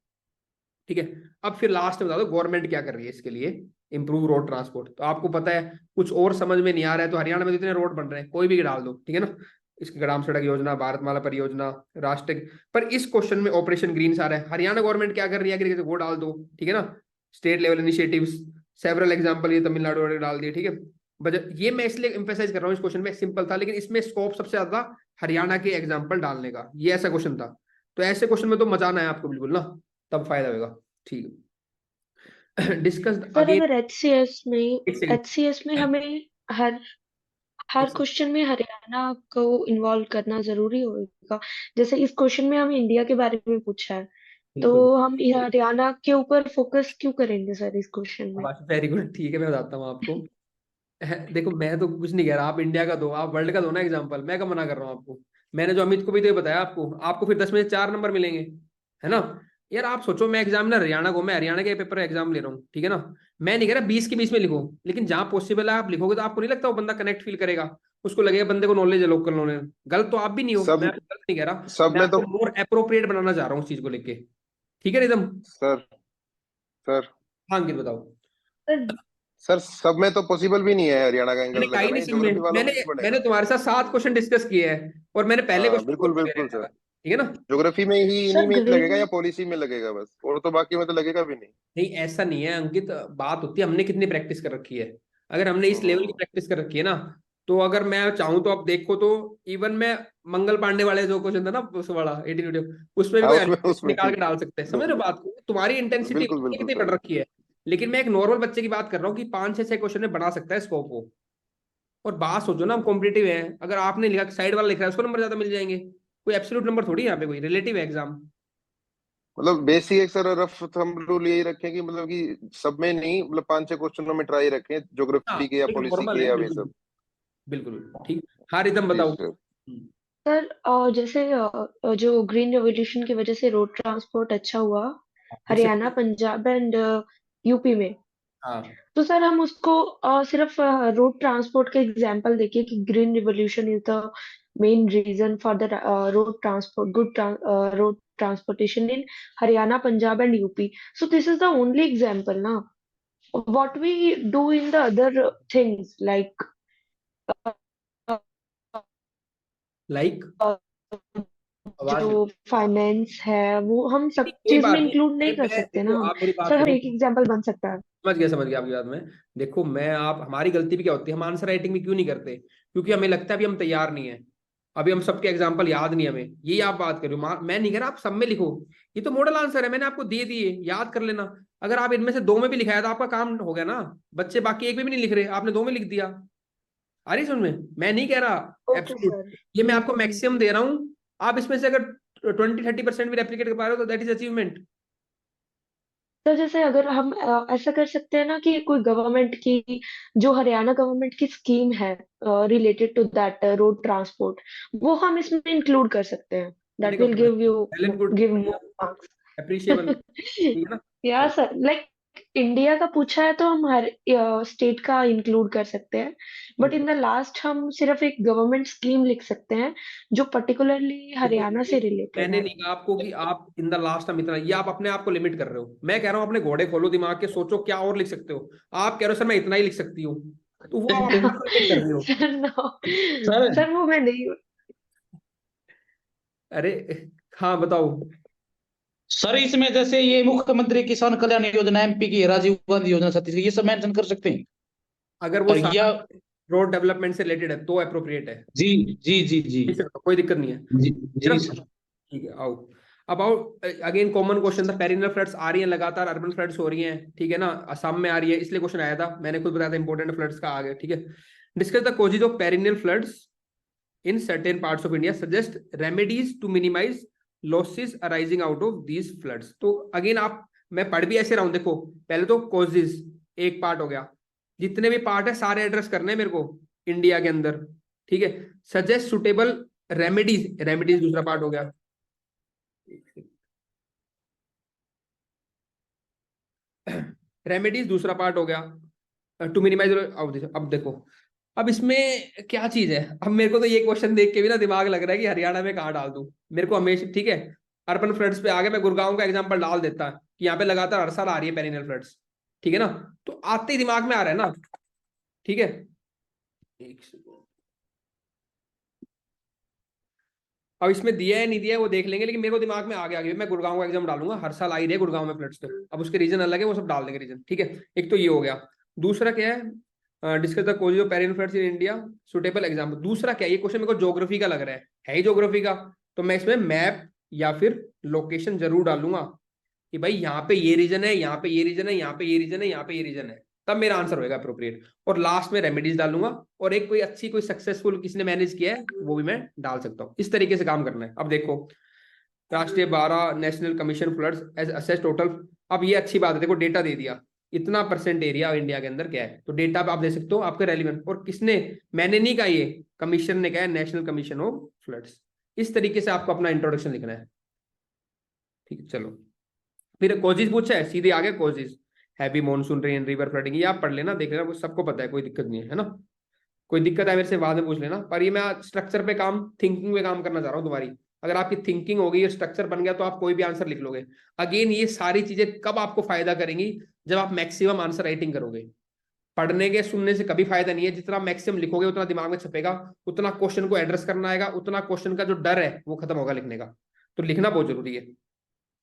ठीक है। अब फिर लास्ट में बता दो गवर्नमेंट क्या कर रही है इसके लिए, इंप्रूव रोड ट्रांसपोर्ट। तो आपको पता है, कुछ और समझ में नहीं आ रहा है तो हरियाणा में इतने रोड बन रहे हैं, कोई भी डाल दो, ठीक है ना। इसकी ग्राम सड़क योजना, भारतमाला परियोजना, राष्ट्रीय, पर इस क्वेश्चन में ऑपरेशन ग्रीन सारा है, हरियाणा गवर्नमेंट क्या कर रही है एग्रीकल्चर, वो डाल दो, ठीक है ना। State level initiatives, several example, ये तमिलनाडु वाले डाल दिए, ठीक है। बजट, ये मैं इसलिए एम्फेसाइज कर रहा हूँ, इस क्वेश्चन में सिंपल था, लेकिन इसमें स्कोप सबसे ज्यादा हरियाणा के एग्जाम्पल डालने का, ये ऐसा क्वेश्चन था। तो ऐसे क्वेश्चन में तो मजा आना है आपको बिल्कुल ना, तब फायदा होगा, ठीक है। डिस्कस सर अगेन, अगर एचसीएस में हमें हर हर क्वेश्चन में हरियाणा को इन्वॉल्व करना जरूरी होगा, जैसे इस क्वेश्चन में हमें इंडिया के बारे में पूछा है, तो हम हरियाणा के ऊपर फोकस क्यों करेंगे सर इस क्वेश्चन में। वेरी गुड, ठीक है, मैं बताता हूँ आपको। देखो मैं तो कुछ नहीं कह रहा, आप इंडिया का दो, आप वर्ल्ड का दो ना एग्जांपल, मैं क्या मना कर रहा हूँ आपको। मैंने जो अमित को भी तो ये बताया आपको, आपको फिर 10 में से 4 नंबर मिलेंगे, है ना। यार आप सोचो, मैं एग्जामिनर हरियाणा को, मैं हरियाणा के पेपर एग्जाम ले रहा हूँ, ठीक है ना। मैं नहीं कह रहा 20 के 20 में लिखो, लेकिन जहां पॉसिबल है आप लिखोगे तो आपको नहीं लगता वो बंदा कनेक्ट फील करेगा, उसको लगेगा बंदे को नॉलेज है, लोकल नॉलेज। गलत तो आप भी नहीं हो, सब मैं आपको गलत नहीं कह रहा, सब मैं में आपको तो मोर अप्रोप्रिएट बनाना चाह रहा हूँ उस चीज को लेके, ठीक है रिदम। सर सर हाँ अंकित बताओ। सर सर सब में तो पॉसिबल भी नहीं है हरियाणा का मैंने एंगल कहा ही लगाना, नहीं ये सब में, ज्योग्राफी वालों मैंने में नहीं मैंने बनेगा। तुम्हारे साथ 7 क्वेश्चन डिस्कस किए हैं, और मैंने पहले हाँ क्वेश्चन बिल्कुल बिल्कुल सर, ठीक है ना। ज्योग्राफी में ही इन्हीं सर में लगेगा ग्रीन या पॉलिसी में लगेगा बस, और तो बाकी में तो लगेगा भी नहीं। नहीं ऐसा नहीं है अंकित, बात होती है हमने कितनी प्रैक्टिस कर रखी है। अगर हमने इस लेवल की हम्म, प्रैक्टिस कर रखी है ना, तो अगर मैं चाहूँ तो आप देखो तो इवन मैं मंगल पांडे वाले जो क्वेश्चन था ना उस वाला 18 वीडियो, उसमें भी हाँ कोई उसमें उसमें निकाल के डाल सकते हैं, समझ रहे हो बात को, तुम्हारी इंटेंसिटी बिल्कुल बिल्कुल कितनी बढ़ सर। रखी है। लेकिन मैं एक नॉर्मल बच्चे की बात कर रहा हूँ कि 5-6 क्वेश्चन में बना सकता है स्कोप को। और बात सोचो ना, हम कॉम्पिटेटिव है, अगर आपने लिखा साइड वाला लिख रहा है उसको नंबर ज्यादा मिल जाएंगे, कोई एब्सोल्यूट नंबर थोड़ी है यहाँ पे, कोई रिलेटिव है एग्जाम। मतलब बेसिक एक सर रफ हम रूल यही रखें कि मतलब कि सब में नहीं, मतलब 5-6 क्वेश्चनों में ट्राई रखें, हाँ ज्योग्राफी के या एक पॉलिसी नॉर्मल के है, या वे बिल्कुल सब। बिल्कुल ठीक। हाँ रिदम जी बताओ। सर। सर जैसे जो ग्रीन रेवोल्यूशन की वजह से रोड ट्रांसपोर्ट अच्छा हुआ हरियाणा, पंजाब एंड यूपी में, हाँ तो सर हम उसको सिर्फ रोड ट्रांसपोर्ट का एग्जांपल देखिए कि green revolution is the main reason for the road transport good road transportation in Haryana, Punjab and UP. So this is the only example ना. What we do in the other things like like आवाज जो finance है वो हम सब ये चीज में बात है। इंक्लूड नहीं कर सकते देखो ना. आप मेरी बात सर हर सुनो, एक एग्जांपल बन सकता है. समझ गया आपकी बात में। देखो मैं आप हमारी गलती भी क्या होती है, हम आंसर राइटिंग भी क्यों नहीं करते, क्योंकि हमें लगता है अभी हम तैयार नहीं है, अभी हम सबके एग्जांपल याद नहीं है हमें, यही आप बात कर रहे हो। मैं नहीं कह रहा आप सब में लिखो, ये तो मॉडल आंसर है, मैंने आपको दे दिए, याद कर लेना। अगर आप इनमें से 2 में भी लिखाया तो आपका काम हो गया ना। बच्चे बाकी 1 में भी नहीं लिख रहे, आपने 2 में लिख दिया। आ रही समझ में? मैं नहीं कह रहा ओके एब्सोल्यूट, सर. ये मैं आपको मैक्सिमम दे रहा हूँ। आप इसमें से अगर 20-30% भी रेप्लिकेट कर पा रहे हो तो दैट इज अचीवमेंट। तो जैसे अगर हम ऐसा कर सकते हैं ना कि कोई गवर्नमेंट की जो हरियाणा गवर्नमेंट की स्कीम है related to that road transport, वो हम इसमें इंक्लूड कर सकते हैं. दैट देखो will give you well and good, give more marks. Appreciable, ठीक है ना? या सर लाइक इंडिया का पूछा है तो हम हर स्टेट का इंक्लूड कर सकते हैं, बट इन द लास्ट हम सिर्फ एक गवर्नमेंट स्कीम लिख सकते हैं जो पर्टिकुलरली देखो हरियाणा से रिलेटेड मैंने है. नहीं कहा आपको कि आप इन द लास्ट हम इतना, ये आप अपने आप को लिमिट कर रहे हो। मैं कह रहा हूँ अपने घोड़े खोलो, दिमाग के सोचो क्या और लिख सकते हो। आप कह रहे हो सर मैं इतना ही लिख सकती हूँ, तो वो आप अपने आप को लिमिट कर रहे हो। सर नो, सर सर वो मैं नहीं. अरे हाँ बताओ। सर इसमें जैसे ये मुख्यमंत्री किसान कल्याण योजना, एमपी की राजीव गांधी योजना, छत्तीसगढ़, ये सब मेंशन कर सकते हैं। अगर वो और या सारा रोड डेवलपमेंट से रिलेटेड है तो अप्रोप्रिएट है, जी जी जी जी लिख सकते हो, कोई दिक्कत नहीं है। जी है ना? जी सर। ठीक है आओ। अब आओ, अगेन कॉमन क्वेश्चन था, पेरिनल फ्लड्स आ रही हैं लगातार, अर्बन फ्लड्स हो रही हैं, ठीक है ना, असम में आ रही है, इसलिए क्वेश्चन आया था, मैंने खुद बताया था इंपॉर्टेंट फ्लड्स का आ गया, ठीक है। Discuss the causes of perennial floods in certain parts of India, suggest remedies to minimize losses arising out of these floods. तो अगेन आप, मैं पढ़ भी ऐसे रहा हूं, देखो पहले तो causes एक पार्ट हो गया, जितने भी पार्ट है सारे एड्रेस करने हैं मेरे को इंडिया के अंदर, ठीक है। सजेस्ट सुटेबल रेमेडीज, रेमेडीज दूसरा पार्ट हो गया। रेमेडीज दूसरा पार्ट हो गया, टू मिनिमाइज। अब देखो अब इसमें क्या चीज है, अब मेरे को तो ये क्वेश्चन देख के भी ना दिमाग लग रहा है कि हरियाणा में कहाँ डाल दूं। मेरे को हमेशा, ठीक है, अर्बन फ्लड्स पे आ गया, मैं गुड़गांव का एग्जांपल डाल देता कि यहाँ पे लगातार हर साल आ रही है पेरिनल फ्लड्स, ठीक है ना, तो आते ही दिमाग में आ रहा है ना, ठीक है। एक सेकंड, अब इसमें दिया है नहीं दिया है वो देख लेंगे, लेकिन मेरे को दिमाग में आ गया, मैं गुड़गांव का एग्जाम डालूंगा, हर साल आ ही रहे गुड़गांव में फ्लड्स, तो अब उसके रीजन अलग है, वो सब डाल देंगे रीजन, ठीक है। एक तो ये हो गया। दूसरा क्या है, discuss the causes of perennial floods in India, suitable example. दूसरा क्या है, ये क्वेश्चन मेरे को ज्योग्राफी का लग रहा है ही ज्योग्राफी का, तो मैं इसमें मैप या फिर लोकेशन जरूर डालूंगा कि भाई यहाँ पे ये रीजन है, यहाँ पे ये रीजन है, यहाँ पे ये रीजन है, यहाँ पे ये रीजन है, तब मेरा आंसर होगा अप्रोप्रिएट। और लास्ट में रेमेडीज डालूंगा, और एक कोई अच्छी कोई सक्सेसफुल किसी ने मैनेज किया है वो भी मैं डाल सकता हूँ। इस तरीके से काम करना है। अब देखो राष्ट्रीय 12 national commission floods as assess total, अब ये अच्छी बात है, देखो डेटा दे दिया, इतना परसेंट एरिया इंडिया के अंदर क्या है, तो डेटा आप दे सकते हो आपके रेलिवेंट। और किसने, मैंने नहीं कहा, ये कमीशन ने कहा है, नेशनल कमीशन ऑफ फ्लड्स। इस तरीके से आपको अपना इंट्रोडक्शन लिखना है, ठीक है। चलो फिर कॉजेज पूछा है, सीधे आगे causes, heavy monsoon rain, river flooding, ये आप पढ़ लेना, देख लेना, वो सबको पता है, कोई दिक्कत नहीं है ना। कोई दिक्कत है मेरे से बाद में पूछ लेना, पर ये मैं स्ट्रक्चर पे काम, थिंकिंग पे काम करना चाह रहा हूँ तुम्हारी। अगर आपकी थिंकिंग हो गई और स्ट्रक्चर बन गया तो आप कोई भी आंसर लिख लोगे। अगेन ये सारी चीजें कब आपको फायदा करेंगी, जब आप मैक्सिमम आंसर राइटिंग करोगे। पढ़ने के सुनने से कभी फायदा नहीं है, जितना मैक्सिमम लिखोगे उतना दिमाग में छपेगा, उतना क्वेश्चन को एड्रेस करना आएगा, उतना क्वेश्चन का जो डर है वो खत्म होगा लिखने का। तो लिखना बहुत जरूरी है।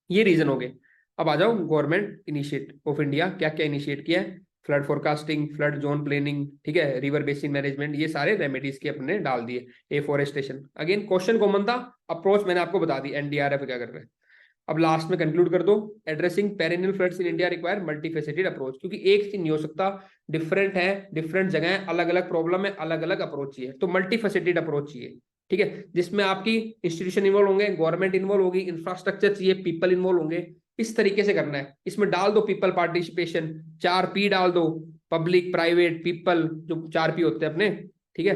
ये रीजन हो गए। अब आ जाओ गवर्नमेंट इनिशिएट ऑफ इंडिया क्या क्या इनिशिएट किया है, flood forecasting, flood zone planning, ठीक है, रिवर बेसिन मैनेजमेंट, ये सारे रेमेडीज के अपने डाल दिए। एफोरेस्टेशन, अगेन क्वेश्चन कॉमन था, अप्रोच मैंने आपको बता दी, एनडीआरएफ क्या कर रहे हैं। अब लास्ट में कंक्लूड कर दो, addressing perennial floods in India require multifaceted approach, क्योंकि एक चीज नहीं हो सकता, डिफरेंट है, डिफरेंट जगह है, अलग अलग प्रॉब्लम है, अलग अलग अप्रोच चाहिए, तो मल्टीफेसेटेड अप्रोच चाहिए, ठीक है, जिसमें आपकी इंस्टीट्यूशन इन्वॉल्व होंगे, गवर्नमेंट इन्वॉल्व होगी, इंफ्रास्ट्रक्चर चाहिए, पीपल इन्वॉल्व होंगे। इस तरीके से करना है। इसमें डाल दो पीपल पार्टिसिपेशन, 4P डाल दो, पब्लिक, प्राइवेट, पीपल, जो 4P होते हैं अपने, ठीक है।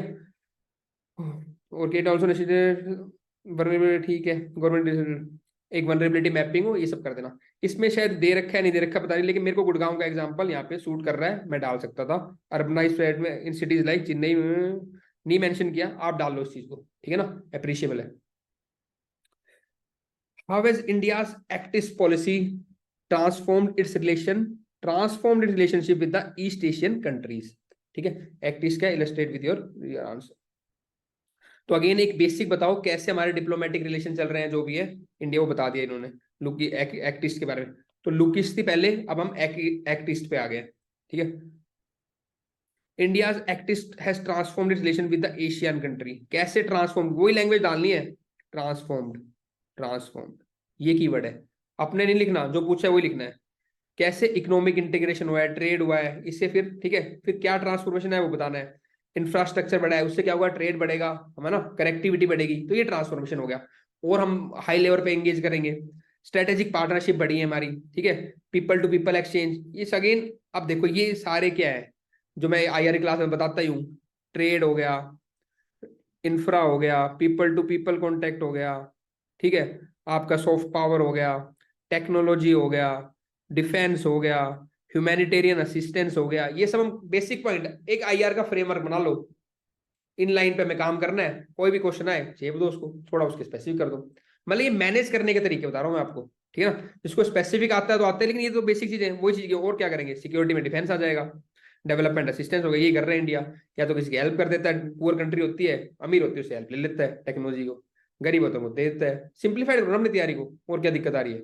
और केट ऑल्सो वनरेबिलिटी, ठीक है, गवर्नमेंट एक वनरेबिलिटी मैपिंग हो, ये सब कर देना। इसमें शायद दे रखा है नहीं दे रखा पता नहीं, लेकिन मेरे को गुड़गांव का एग्जांपल यहाँ पे सूट कर रहा है, मैं डाल सकता था। अर्बनाइज्ड फ्लैट में इन सिटीज लाइक चेन्नई नहीं मेंशन किया, आप डाल लो इस चीज को, ठीक है ना, अप्रिशिएबल है। How has India's act east policy transformed its relationship with the East Asian countries, ठीक है, एक्टिस का इलस्ट्रेट विद योर आंसर। तो अगेन एक बेसिक बताओ कैसे हमारे डिप्लोमेटिक रिलेशन चल रहे हैं, जो भी है इंडिया, वो बता दिया इन्होंने लुकी एक्टिस्ट के बारे में। तो लुकिस्ट थी पहले, अब हम एक्टिस्ट पे आ गए, ठीक है। India act east has transformed its relation with the Asian country, कैसे ट्रांसफॉर्म, वही लैंग्वेज डालनी है, ट्रांसफॉर्म्ड ये कीवर्ड है, अपने नहीं लिखना, जो पूछा है वही लिखना है। कैसे इकोनॉमिक इंटीग्रेशन हुआ है, ट्रेड हुआ है, इससे फिर ठीक है, फिर क्या ट्रांसफॉर्मेशन है वो बताना है। इंफ्रास्ट्रक्चर बढ़ा है, उससे क्या होगा, ट्रेड बढ़ेगा, है ना, कनेक्टिविटी बढ़ेगी, तो ये ट्रांसफॉर्मेशन हो गया। और हम हाई लेवल पे एंगेज करेंगे, स्ट्रेटेजिक पार्टनरशिप बढ़ी है हमारी, ठीक है, पीपल टू पीपल एक्सचेंज, ये अगेन अब देखो ये सारे क्या है जो मैं IR क्लास में बताता ही हूँ, ट्रेड हो गया, इंफ्रा हो गया, पीपल टू पीपल कॉन्टेक्ट हो गया, ठीक है, आपका सॉफ्ट पावर हो गया, टेक्नोलॉजी हो गया, डिफेंस हो गया, ह्यूमैनिटेरियन असिस्टेंस हो गया, ये सब हम बेसिक पॉइंट, एक IR का फ्रेमवर्क बना लो, इन लाइन पे हमें काम करना है, कोई भी क्वेश्चन आए चेप दो उसको, थोड़ा उसके स्पेसिफिक कर दो, मतलब ये मैनेज करने के तरीके बता रहा हूँ मैं आपको, ठीक है ना, जिसको स्पेसिफिक आता है तो आता है, लेकिन ये तो बेसिक चीजें वही चीज, और क्या करेंगे, सिक्योरिटी में डिफेंस आ जाएगा, डेवलपमेंट असिस्टेंस हो गया, ये कर रहे हैं इंडिया, या तो किसी की हेल्प कर देता है, पुअर कंट्री होती है, अमीर होती है उससे हेल्प ले लेता है टेक्नोलॉजी को, गरीब होता है वो दे देता है, सिंप्लीफाइड करो अपनी तैयारी को, और क्या दिक्कत आ रही है,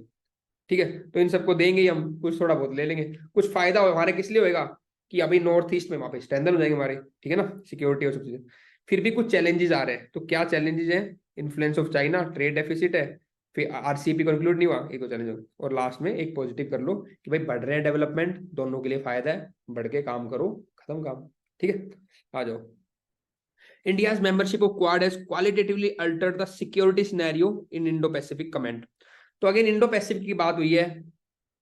ठीक है। तो इन सबको देंगे ही हम, कुछ थोड़ा बहुत ले लेंगे, कुछ फायदा हमारे किस लिए होगा कि अभी नॉर्थ ईस्ट में वहां पे स्ट्रेंथन हो जाएंगे हमारे, ठीक है ना, सिक्योरिटी और सब चीजें। फिर भी कुछ चैलेंजेस आ रहे हैं, तो क्या चैलेंजेस हैं, influence of China, trade deficit है, फिर RCEP कंक्लूड नहीं हुआ, एक दो चैलेंज, और लास्ट में एक पॉजिटिव कर लो कि भाई बढ़ रहे हैं डेवलपमेंट, दोनों के लिए फायदा है, बढ़ के काम करो, खत्म काम, ठीक है। आ जाओ, India's membership of Quad has qualitatively altered the security scenario in Indo-Pacific comment. तो अगेन इंडो पैसिफिक की बात हुई है,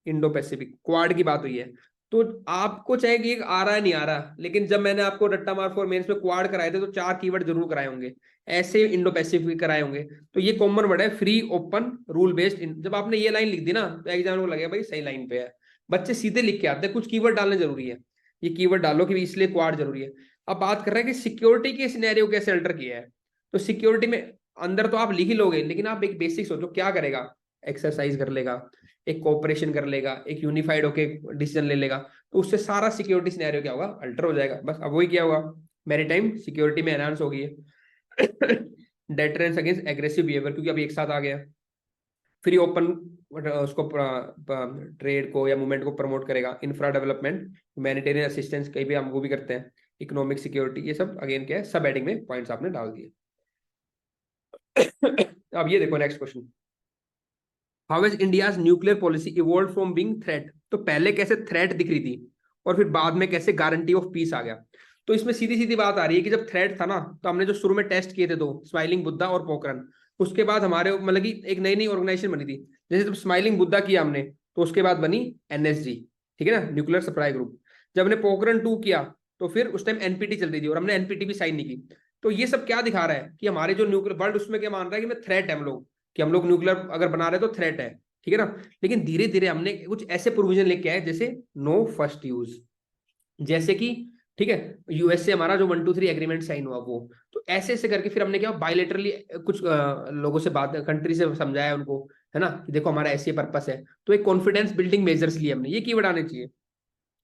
इंडो पैसिफिक क्वाड की बात हुई है, तो आपको चाहे कि एक आ रहा है नहीं आ रहा, लेकिन जब मैंने आपको रट्टा मार फॉर मेंस में क्वाड कराए थे तो 4 कीवर्ड जरूर कराए होंगे, ऐसे इंडो पैसिफिक कराए होंगे, तो ये कॉमन वर्ड है, फ्री ओपन रूल बेस्ड। जब आपने ये लाइन लिख दी ना तो एग्जाम को लगेगा भाई सही लाइन पे है, बच्चे सीधे लिख के आते हैं, कुछ कीवर्ड डालने जरूरी है, ये कीवर्ड डालो कि इसलिए क्वाड जरूरी है। अब बात कर रहे हैं कि सिक्योरिटी के सिनेरियो कैसे अल्टर किया है, तो सिक्योरिटी में अंदर तो आप लिख ही लोगे, लेकिन आप एक बेसिक सोचो, क्या करेगा, एक्सरसाइज कर लेगा, एक कोऑपरेशन कर लेगा, एक यूनिफाइड होके डिसीजन ले लेगा, तो उससे सारा सिक्योरिटी सिनेरियो क्या होगा, अल्टर हो जाएगा। बस अब वही क्या होगा, मैरीटाइम सिक्योरिटी में एनहांस हो गई है, डेटरेंस अगेंस्ट एग्रेसिव बिहेवियर, क्योंकि अभी एक साथ आ गया, फ्री ओपन उसको ट्रेड को या मूवमेंट को प्रमोट करेगा, इंफ्रा डेवलपमेंट, ह्यूमैनिटेरियन असिस्टेंस कहीं भी हम वो भी करते हैं, इकोनॉमिक सिक्योरिटी, ये सब अगेन क्या है, सब हेडिंग में पॉइंट्स आपने डाल दिए। अब ये देखो next question, how is India's nuclear policy evolve from being threat, तो पहले कैसे थ्रेट दिख रही थी और फिर बाद में कैसे गारंटी ऑफ पीस आ गया। तो इसमें सीधी सीधी बात आ रही है कि जब थ्रेट था ना, तो हमने जो शुरू में टेस्ट किए थे दो, स्माइलिंग बुद्धा और पोखरन, उसके बाद हमारे मतलब कि एक नई नई ऑर्गेनाइजेशन बनी थी, जैसे जब स्माइलिंग बुद्धा किया हमने तो उसके बाद बनी NSG, ठीक है ना, न्यूक्लियर सप्लाई ग्रुप। जब हमने पोखरन 2 किया तो फिर उस टाइम NPT चल रही थी और हमने NPT भी साइन नहीं की। तो ये सब क्या दिखा रहा है कि हमारे जो न्यूक्लियर वर्ल्ड उसमें क्या मान रहा है कि थ्रेट है हम लोग, कि हम लोग न्यूक्लियर अगर बना रहे तो थ्रेट है, ठीक है ना। लेकिन धीरे धीरे हमने कुछ ऐसे प्रोविजन लेके आए जैसे नो फर्स्ट यूज, जैसे कि ठीक है USA हमारा जो 1, 2, 3 एग्रीमेंट साइन हुआ वो, तो ऐसे ऐसे करके फिर हमने क्या बायलेटरली कुछ लोगों से बात, कंट्री से समझाया उनको, है ना, कि देखो हमारा ऐसे पर्पस है, तो एक कॉन्फिडेंस बिल्डिंग मेजर्स लिए हमने, ये कीवर्ड आने चाहिए।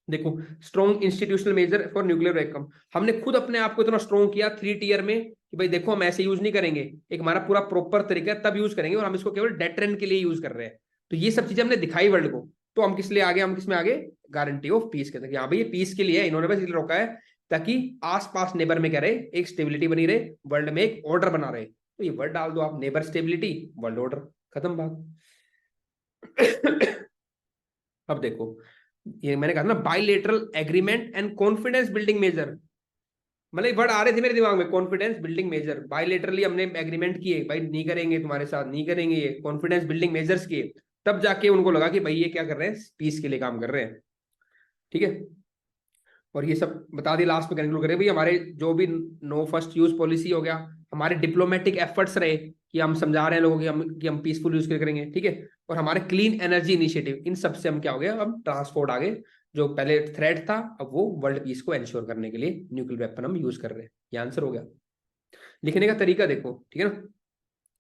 देखो strong institutional measure for nuclear weapon, हमने खुद अपने आप को इतना स्ट्रॉन्ग किया 3 टियर में कि भाई देखो हम ऐसे यूज नहीं करेंगे, एक हमारा पूरा प्रॉपर तरीका है तब यूज करेंगे, और हम इसको केवल डेटरेंट के लिए यूज कर रहे हैं। तो ये सब चीजें हमने दिखाई वर्ल्ड को, तो हम किस लिए आगे, हम किस में आगे, गारंटी ऑफ पीस के, हाँ भाई ये पीस के लिए है, इन्होंने बस इसलिए रोका है ताकि आसपास नेबर में क्या रहे, एक स्टेबिलिटी बनी रहे, वर्ल्ड में एक ऑर्डर बना रहे। तो ये वर्ड डाल दो आप, नेबर स्टेबिलिटी वर्ल्ड ऑर्डर, खत्म बात। अब देखो ये मैंने कहा ना bilateral agreement and confidence building measure, मतलब वर्ड आ रहे थे मेरे दिमाग में, कॉन्फिडेंस बिल्डिंग मेजर, बायलेटरली हमने एग्रीमेंट किए भाई नहीं करेंगे तुम्हारे साथ, नहीं करेंगे, ये कॉन्फिडेंस बिल्डिंग मेजर्स किए, तब जाके उनको लगा कि भाई ये क्या कर रहे हैं, पीस के लिए काम कर रहे हैं, ठीक है। और ये सब बता दिया लास्ट में कंक्लूड करें भाई, हमारे जो भी नो फर्स्ट यूज पॉलिसी हो गया, हमारे डिप्लोमेटिक एफर्ट्स रहे कि हम समझा रहे हैं लोगों की हम पीसफुल यूज करेंगे, ठीक है, और हमारे क्लीन एनर्जी इनिशिएटिव, इन सब से हम क्या हो गया, अब ट्रांसपोर्ट आगे, जो पहले थ्रेट था अब वो वर्ल्ड पीस को एंश्योर करने के लिए न्यूक्लियर वेपन हम यूज कर रहे हैं। ये आंसर हो गया। लिखने का तरीका देखो, ठीक है ना,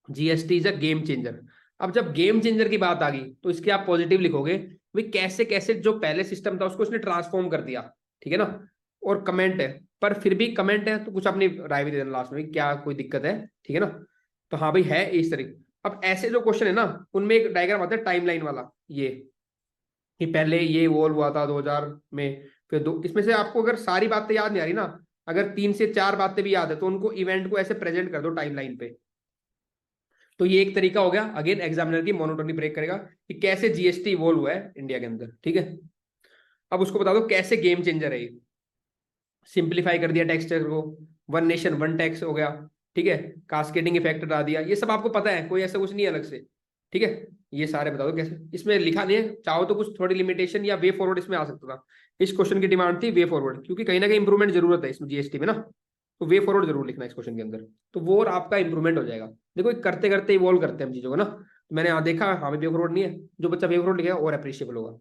GST is a game changer. अब जब गेम चेंजर की बात आ गई तो इसके आप पॉजिटिव लिखोगे, भाई कैसे कैसे जो पहले सिस्टम था उसको इसने ट्रांसफॉर्म कर दिया, ठीक है ना। और कमेंट है, पर फिर भी कमेंट है तो कुछ अपनी राय भी दे देना लास्ट में, क्या कोई दिक्कत है, ठीक है ना। तो हाँ भाई है इस तरीके। अब ऐसे जो क्वेश्चन है ना, उनमें एक डायग्राम आता है टाइमलाइन वाला, ये कि पहले ये वॉल हुआ था 2000 में, फिर दो, इसमें से आपको अगर सारी बातें याद नहीं आ रही ना, अगर 3 से 4 बातें भी याद है तो उनको इवेंट को ऐसे प्रेजेंट कर दो टाइमलाइन पे। तो ये एक तरीका हो गया, अगेन एग्जामिनर की मोनोटोनी ब्रेक करेगा कि कैसे जीएसटी इवॉल्व हुआ है इंडिया के अंदर, ठीक है। अब उसको बता दो कैसे गेम चेंजर है ये। सिंप्लीफाई कर दिया टैक्स को, वन नेशन वन टैक्स हो गया, ठीक है, कास्केडिंग इफेक्ट हटा दिया, ये सब आपको पता है, कोई ऐसा कुछ नहीं है अलग से, ठीक है। ये सारे बता दो कैसे, इसमें लिखा नहीं है, चाहो तो कुछ थोड़ी लिमिटेशन या वे फॉरवर्ड इसमें आ सकता था। इस क्वेश्चन की डिमांड थी वे फॉरवर्ड, क्योंकि कहीं ना कहीं इंप्रूवमेंट जरूरत है इसमें जीएसटी में ना, तो वे फॉरवर्ड जरूर लिखना इस क्वेश्चन के अंदर, तो वो और आपका इंप्रूवमेंट हो जाएगा। देखो करते करते इवॉल्व करते हैं हम चीजों को ना, तो मैंने यहाँ देखा हाँ वे फॉरवर्ड नहीं है, जो बच्चा वे फॉरवर्ड लिखेगा और अप्रिशिएबल होगा।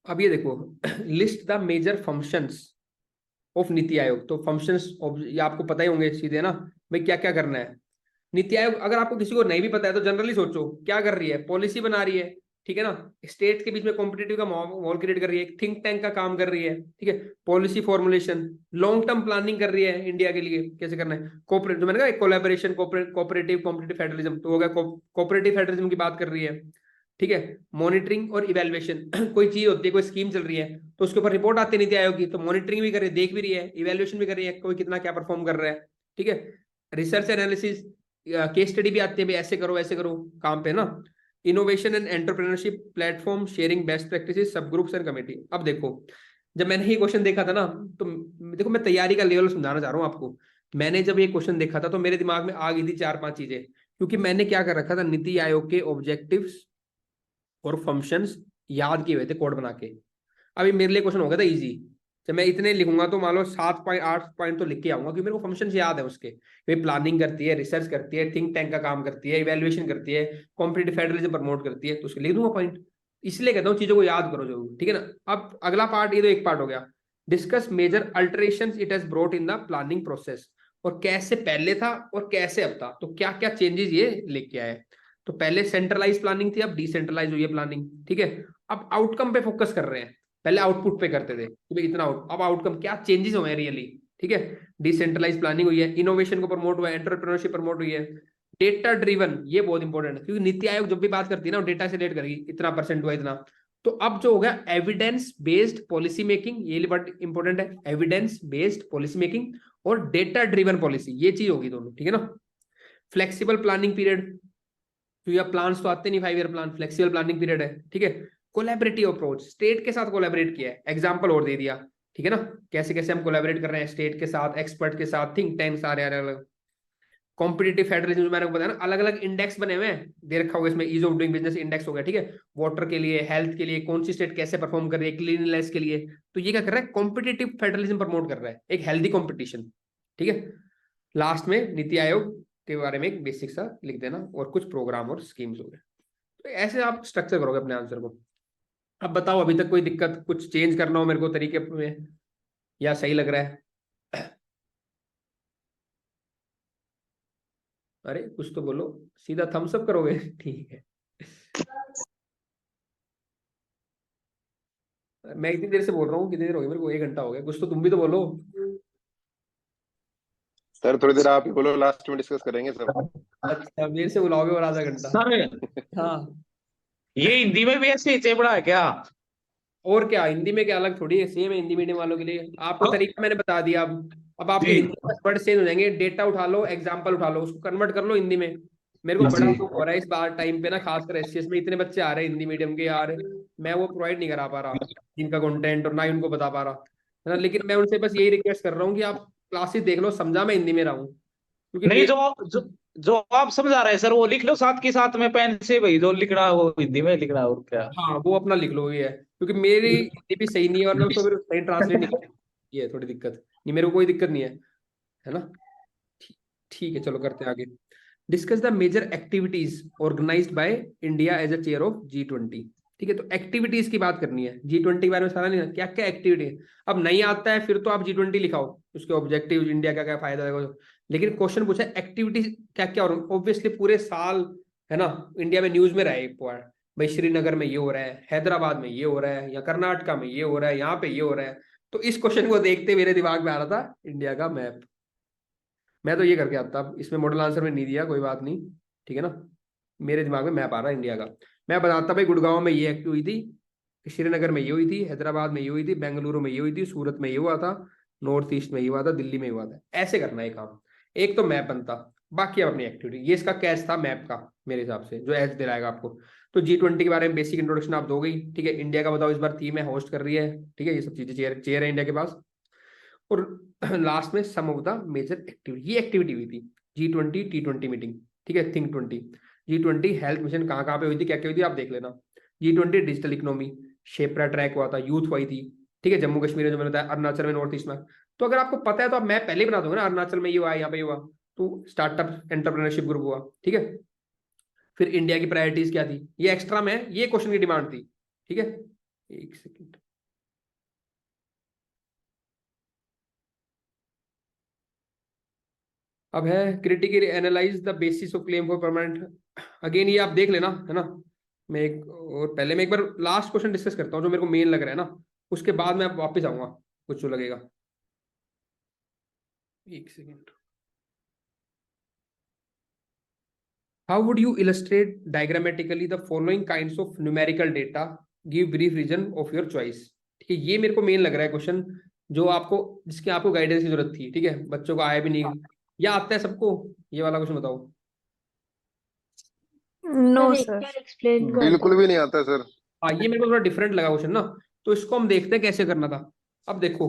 अब ये देखो list the major functions of NITI Aayog. तो फंक्शंस ये आपको पता ही होंगे सीधे ना, भाई क्या क्या करना है नीति आयोग। अगर आपको किसी को नहीं भी पता है तो जनरली सोचो क्या कर रही है, पॉलिसी बना रही है, ठीक है ना, स्टेट के बीच में कॉम्पिटिटिव का माहौल क्रिएट कर रही है, थिंक टैंक का काम कर रही है, ठीक है, policy formulation, long term planning कर रही है इंडिया के लिए कैसे करना है, कोऑपरेट जो मैंने कहा कोलैबोरेशन, कोऑपरेटिव कॉम्पिटिटिव फेडरलिज्म तो हो गया, कोऑपरेटिव फेडरलिज्म की बात कर रही है, ठीक है, मॉनिटरिंग और इवेल्युएशन कोई चीज होती है, कोई स्कीम चल रही है तो उसके ऊपर रिपोर्ट आती है नीति आयोग की, तो मॉनिटरिंग भी कर रही है, देख भी रही है, इवेल्युएशन भी कर रही है, कोई कितना क्या परफॉर्म कर रहा है, ठीक है, रिसर्च एनालिसिस, केस स्टडी भी आती है, ऐसे करो काम पे ना, innovation and entrepreneurship platform, sharing best practices, सब ग्रुप्स एंड कमेटी। अब देखो जब मैंने ये क्वेश्चन देखा था ना, तो देखो मैं तैयारी का लेवल समझाना चाह रहा हूँ आपको। मैंने जब ये क्वेश्चन देखा था तो मेरे दिमाग में आ गई थी 4-5 चीजें, क्योंकि मैंने क्या कर रखा था, नीति आयोग के ऑब्जेक्टिव्स और फंक्शंस याद किए हुए थे कोड बना के। अभी मेरे लिए क्वेश्चन हो गया था इजी, जब मैं इतने लिखूंगा तो मान लो 7-8 पॉइंट तो लिख के आऊंगा, क्योंकि मेरे को फंक्शंस याद है उसके, वे प्लानिंग करती है, रिसर्च करती है, थिंक टैंक का काम करती है, इवैल्यूएशन करती है, कॉम्पिटिटिव फेडरलिज्म प्रमोट करती है, तो उसके लिख दूंगा पॉइंट। इसलिए कहता हूँ चीजों को याद करो जरूर, ठीक है ना। अब अगला पार्ट, ये तो एक पार्ट हो गया, discuss major alterations it has brought in the planning process, और कैसे पहले था और कैसे अब था, तो क्या क्या चेंजेस ये लेके आए। तो पहले सेंट्रलाइज प्लानिंग थी, अब डिसेंट्रलाइज हुई है प्लानिंग, ठीक है। अब आउटकम पे फोकस कर रहे हैं, पहले आउटपुट पे करते थे कि भाई इतना अब आउटकम क्या चेंजेस हुए हैं रियली, ठीक है। डिसेंट्रलाइज प्लानिंग हुई है, इनोवेशन को प्रमोट हुआ है, एंटरप्रेन्योरशिप प्रमोट हुई है, डेटा ड्रिवन, ये बहुत इंपॉर्टेंट है, क्योंकि नीति आयोग जब भी बात करती है ना डेटा से रिलेट करेगी, इतना % हुआ इतना। तो अब जो होगा एविडेंस बेस्ड पॉलिसी मेकिंग, ये बहुत इंपॉर्टेंट है, एविडेंस बेस्ड पॉलिसी मेकिंग और डेटा ड्रिवन पॉलिसी, ये चीज होगी दोनों, ठीक है ना। फ्लेक्सिबल प्लानिंग पीरियड, क्योंकि प्लान्स तो आते नहीं 5 year plan, flexible planning period है, ठीक है। कोलैबोरेटिव अप्रोच, स्टेट के साथ कोलैबोरेट किया है, एग्जांपल और दे दिया, ठीक है ना, कैसे कैसे हम कोलैबोरेट कर रहे हैं स्टेट के साथ, एक्सपर्ट के साथ, थिंक टैंक सारे अलग। कॉम्पिटिटिव फेडरलिज्म जो मैंने बताया ना, अलग अलग इंडेक्स बने हुए हैं, दे रखा होगा इसमें, ease of doing business index हो गया, ठीक है, वाटर के लिए, हेल्थ के लिए, कौन सी स्टेट कैसे परफॉर्म कर रही है, क्लीननेस के लिए, तो ये क्या कर रहा है, कॉम्पिटिटिव फेडरलिज्म प्रमोट कर रहा है, एक हेल्दी कॉम्पिटिशन, ठीक है। लास्ट में नीति आयोग के बारे में एक बेसिक सा लिख देना और कुछ प्रोग्राम और स्कीम्स हो गए। तो ऐसे आप स्ट्रक्चर करोगे अपने आंसर को। अब बताओ अभी तक कोई दिक्कत, कुछ चेंज करना हो मेरे को तरीके में, या सही लग रहा है? अरे कुछ तो बोलो, सीधा थम्स अप करोगे ठीक है। मैं इतनी देर से बोल रहा हूँ, कितनी देर हो गई मेरे को, 1 घंटा हो गया, कुछ तो तुम भी तो बोलो। सर थोड़ी देर आप ही बोलो, लास्ट में डिस्कस करेंगे सब। अच्छा मेरे से बुलाओगे और आधा घंटा? सर हाँ ये हिंदी में भी ऐसे ही चेपड़ा है क्या? और क्या, हिंदी में क्या अलग थोड़ी है, सेम है हिंदी मीडियम वालों के लिए। आपको तरीका मैंने बता दिया, अब आपके जी। हिंदी वर्ड चेंज हो जाएंगे, डेटा उठा लो, एग्जांपल उठा लो, उसको कन्वर्ट कर लो हिंदी में। मेरे को बड़ा जी। दुख हो रहा है इस बार टाइम पे ना, खासकर एससीएस में इतने बच्चे आ रहे हैं हिंदी मीडियम के यार, मैं वो प्रोवाइड नहीं करा पा रहा जिनका कंटेंट, और ना ही उनको बता पा रहा है ना। लेकिन मैं उनसे बस यही रिक्वेस्ट कर रहा हूँ कि आप क्लासेस देख लो, समझा मैं हिंदी में रहा हूँ, क्योंकि नहीं जो जो आप समझा रहे हैं सर वो लिख लो साथ के साथ में पेन से, भाई जो लिख रहा है वो हिंदी में लिख रहा है और क्या। हाँ वो अपना लिख लो, ये है क्योंकि मेरी हिंदी भी सही नहीं है, वरना उसको फिर सही ट्रांसलेट नहीं कर, ये है थोड़ी दिक्कत। नहीं मेरे को कोई दिक्कत नहीं है ना। ठीक ठीक है, चलो करते हैं आगे। Discuss the major activities organised by India as a chair of G20। ठीक है, तो एक्टिविटीज की बात करनी है। G20 के बारे में सारा नहीं, क्या क्या एक्टिविटी है। अब नहीं आता है फिर तो आप G20 लिखाओ, उसके ऑब्जेक्टिव, इंडिया का क्या फायदा है, लेकिन क्वेश्चन पूछा एक्टिविटीज क्या क्या, और ऑब्वियसली पूरे साल है ना इंडिया में न्यूज में रहे पॉइंट, भाई श्रीनगर में ये हो रहा है, हैदराबाद में ये हो रहा है, या कर्नाटका में ये हो रहा है, यहाँ पे ये हो रहा है। तो इस क्वेश्चन को देखते मेरे दिमाग में आ रहा था इंडिया का मैप। मैं तो ये करके आता, अब इसमें मॉडल आंसर में नहीं दिया, कोई बात नहीं, ठीक है ना। मेरे दिमाग में मैप आ रहा है इंडिया का। मैं बताता भाई गुड़गांव में ये एक्टिव हुई थी, श्रीनगर में ये हुई थी, हैदराबाद में ये हुई थी, बेंगलुरु में ये हुई थी, सूरत में ये हुआ था, नॉर्थ ईस्ट में ये हुआ था, दिल्ली में हुआ था। ऐसे करना है काम, एक तो मैप बनता, बाकी अपनी एक्टिविटी। ये इसका कैच था मैप का मेरे हिसाब से, जो एच दिलाएगा आपको। तो G20 के बारे में बेसिक इंट्रोडक्शन आप दोगे ही, ठीक है। इंडिया का बताओ, इस बार थीम है, होस्ट कर रही है, ठीक है। ये सब चीजें चेयर है इंडिया के पास। और लास्ट में सम ऑफ द मेजर एक्टिविटी, ये एक्टिविटी हुई थी G20 T20 मीटिंग, ठीक है। थिंक 20 G20 हेल्थ मिशन कहाँ पे हुई थी, क्या क्या हुई थी आप देख लेना। G20 डिजिटल इकोनॉमी, शेपरा ट्रैक हुआ था, यूथ हुई थी, ठीक है। जम्मू कश्मीर में जो मैंने बताया, अरुणाचल में, नॉर्थ ईस्ट में। तो अगर आपको पता है तो आप मैं पहले ही बना दूंगा ना, अरुणाचल में ये हुआ, यहाँ पे हुआ, तो स्टार्टअप एंटरप्रेन्योरशिप ग्रुप हुआ, ठीक है। फिर इंडिया की प्रायोरिटीज क्या थी, ये एक्स्ट्रा में, ये क्वेश्चन की डिमांड थी, ठीक है। एक सेकेंड, अब है critically analyse the basis of claim for permanent. Again ये आप देख लेना, है ना। मैं एक और पहले मैं एक बार लास्ट क्वेश्चन डिस्कस करता हूँ जो मेरे को मेन लग रहा है ना, उसके बाद मैं वापस आऊंगा कुछ जो लगेगा। एक second. How would you illustrate diagrammatically the following kinds of numerical data, give brief reason of your choice. ठीक है, ये मेरे को मेन लग रहा है क्वेश्चन, जो आपको, जिसकी आपको गाइडेंस की जरूरत थी, ठीक है। बच्चों को आया भी नहीं, या आता है सबको ये वाला क्वेश्चन, बताओ। नो सर एक सर। बार एक्सप्लेन कर बिल्कुल दो। भी नहीं आता सर। हाँ ये मेरे को थोड़ा डिफरेंट लगा क्वेश्चन ना, तो इसको हम देखते हैं कैसे करना था। अब देखो,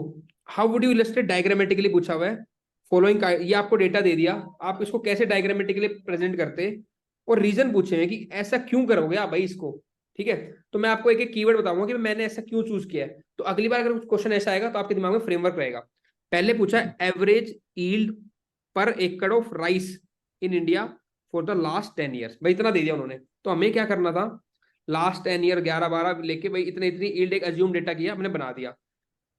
how would you illustrate diagrammatically पूछा हुआ है, फॉलोइंग, ये आपको डेटा दे दिया, आप इसको कैसे डायग्रामेटिकली प्रेजेंट करते, और रीजन पूछे हैं कि ऐसा क्यों करोगे आप भाई इसको, ठीक है। तो मैं आपको एक एक कीवर्ड बताऊंगा कि मैंने ऐसा क्यों चूज किया है, तो अगली बार अगर क्वेश्चन ऐसा आएगा तो आपके दिमाग में फ्रेमवर्क रहेगा। पहले पूछा एवरेज यील्ड पर एकड़ of rice in India for the last 10 years, भाई इतना दे दिया उन्होंने, तो हमें क्या करना था, लास्ट 10 ईयर 11-12 लेके भाई इतने इतनी यील्ड एक अज्यूम डेटा किया, हमने बना दिया।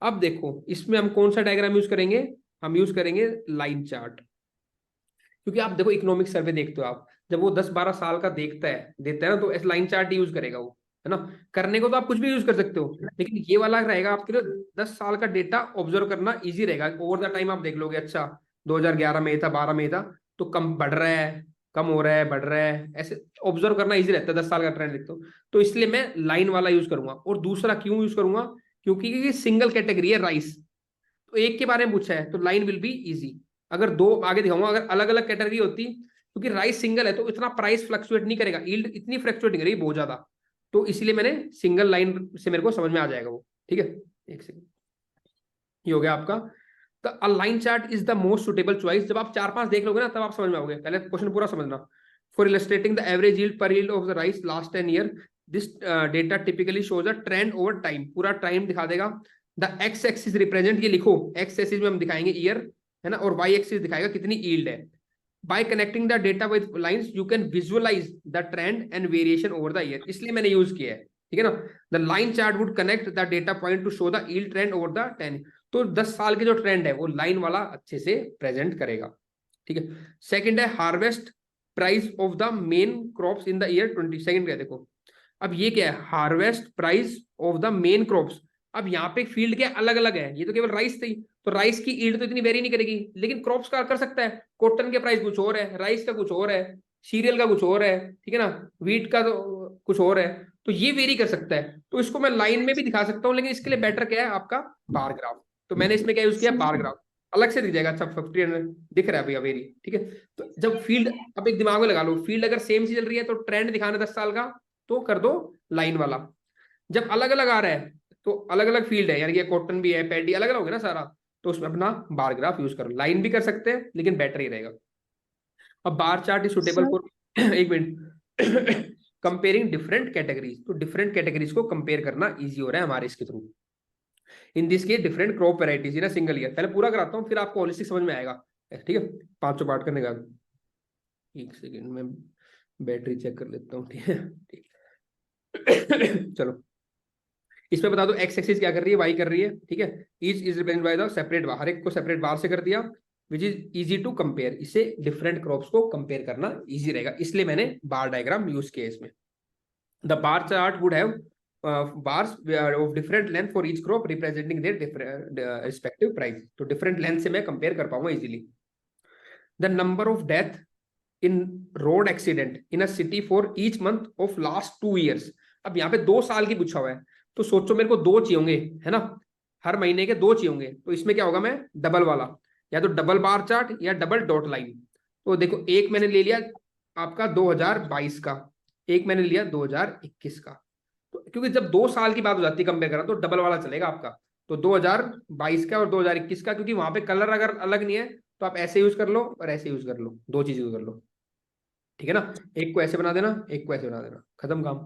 अब देखो इसमें हम कौन सा डायग्राम यूज करेंगे, हम यूज करेंगे लाइन चार्ट। क्योंकि आप देखो इकोनॉमिक सर्वे देखते हो आप, जब वो 10-12 साल का देता है ना, तो ऐसे लाइन चार्ट यूज करेगा वो, है ना। करने को तो आप कुछ भी यूज कर सकते हो, लेकिन ये वाला रहेगा आपके लिए 10 साल का डेटा ऑब्जर्व करना इजी रहेगा। ओवर द टाइम आप देख लोगे, अच्छा 2011 में था, 12 में था, तो कम बढ़ रहा है, कम हो रहा है, बढ़ रहा है, ऐसे ऑब्जर्व करना इजी रहता है, 10 साल का ट्रेंड देखते हो। तो इसलिए मैं लाइन वाला यूज करूंगा। और दूसरा क्यों यूज करूंगा, क्योंकि ये सिंगल कैटेगरी है राइस, तो एक के बारे में पूछा है तो लाइन विल बी इजी। अगर दो आगे दिखाऊंगा, अगर अलग अलग कैटेगरी होती, क्योंकि राइस सिंगल है तो इतना प्राइस फ्लक्चुएट नहीं करेगा, यील्ड इतनी फ्लक्चुएट नहीं करेगी बहुत ज्यादा, तो इसलिए मैंने सिंगल लाइन से मेरे को समझ में आ जाएगा वो, ठीक है। एक सेकंड, ये हो गया आपका। The line chart is the most suitable choice. जब आप 4-5 देख लोगे ना तब आप समझ में आओगे, पहले क्वेश्चन पूरा समझना। For illustrating the average yield per yield of the rice last 10 year, this data typically shows a trend over time, पूरा टाइम दिखा देगा। द एक्स एक्सिस रिप्रेजेंट, ये लिखो, एक्स एक्सिस में हम दिखाएंगे ईयर, है ना, और वाई एक्सिस दिखाएगा कितनी यील्ड है। By connecting the data with lines you can visualise the trend and variation over the year, इसलिए मैंने यूज किया है, ठीक है ना। The line chart would connect the data point to show the yield trend over the 10, तो 10 साल के जो ट्रेंड है वो लाइन वाला अच्छे से प्रेजेंट करेगा, ठीक है। सेकंड है harvest price of the main crops in the year 20, second क्या देखो, अब ये क्या है, harvest price of the main crops. अब यहाँ पे फील्ड क्या अलग अलग है, ये तो केवल राइस थी, तो राइस की ईल्ड तो इतनी वेरी नहीं करेगी, लेकिन क्रॉप्स का कर सकता है। कॉटन के प्राइस कुछ और है, राइस का कुछ और है, सीरियल का कुछ और है, ठीक है ना, व्हीट का तो कुछ और है, तो ये वेरी कर सकता है। तो इसको मैं लाइन में भी दिखा सकता हूँ, लेकिन इसके लिए बेटर क्या है आपका बार ग्राफ, तो मैंने इसमें क्या यूज किया, बार ग्राफ अलग से दिख जाएगा। अच्छा 50 दिख रहा है भैया वेरी, ठीक है। तो जब फील्ड, अब एक दिमाग में लगा लो, फील्ड अगर सेम सी चल रही है तो ट्रेंड दिखाना 10 साल का, तो कर दो लाइन वाला। जब अलग अलग आ रहा है तो अलग अलग फील्ड है, यानी कि कॉटन भी है, पैडी अलग अलग हो गया ना सारा, तो उसमें अपना बार ग्राफ यूज करो। लाइन भी कर सकते हैं लेकिन बेटर ही रहेगा। अब bar chart is suitable for एक मिनट कंपेयरिंग डिफरेंट कैटेगरीज, तो डिफरेंट कैटेगरीज को कंपेयर करना इजी हो रहा है हमारे इसके through. In this case different crop varieties in a single year. पहले पूरा कराता हूँ फिर आपको होलिस्टिक समझ में आएगा, ठीक है। 500 पार्ट करने का, एक सेकेंड में बैटरी चेक कर लेता हूँ, ठीक है। चलो इसमें बता दो एक्स एक्सिस क्या कर रही है, वाई कर रही है, ठीक है। Each is represented by the separate bar, हर एक को सेपरेट बार से कर दिया, which is easy to compare. इससे डिफरेंट क्रॉप्स को कंपेयर करना इजी रहेगा, इसलिए मैंने बार डायग्राम यूज किया इसमें। The bar chart would have bars of different length for each crop representing their different respective price, तो different length से मैं compare कर पाऊंगा easily। The number of death in road accident in a city for each month of last 2 years, अब यहाँ पे 2 साल की पूछा हुआ है, तो सोचो मेरे को 2 चाहिए होंगे, है ना, हर महीने के 2 चाहिए होंगे, तो इसमें क्या होगा, मैं डबल वाला या तो डबल बार चार्ट या डबल डॉट लाइन। तो देखो एक मैंने ले लिया आपका 2022 का, एक मैंने लिया 2021 का, तो क्योंकि जब 2 साल की बात हो जाती है कंपेयर करना तो डबल वाला चलेगा आपका। तो 2022 का और 2021 का, क्योंकि वहां पे कलर अगर अलग नहीं है तो आप ऐसे यूज कर लो और ऐसे यूज कर लो, 2 चीज यूज कर लो, ठीक है ना। एक को ऐसे बना देना, एक को ऐसे बना देना, खत्म काम।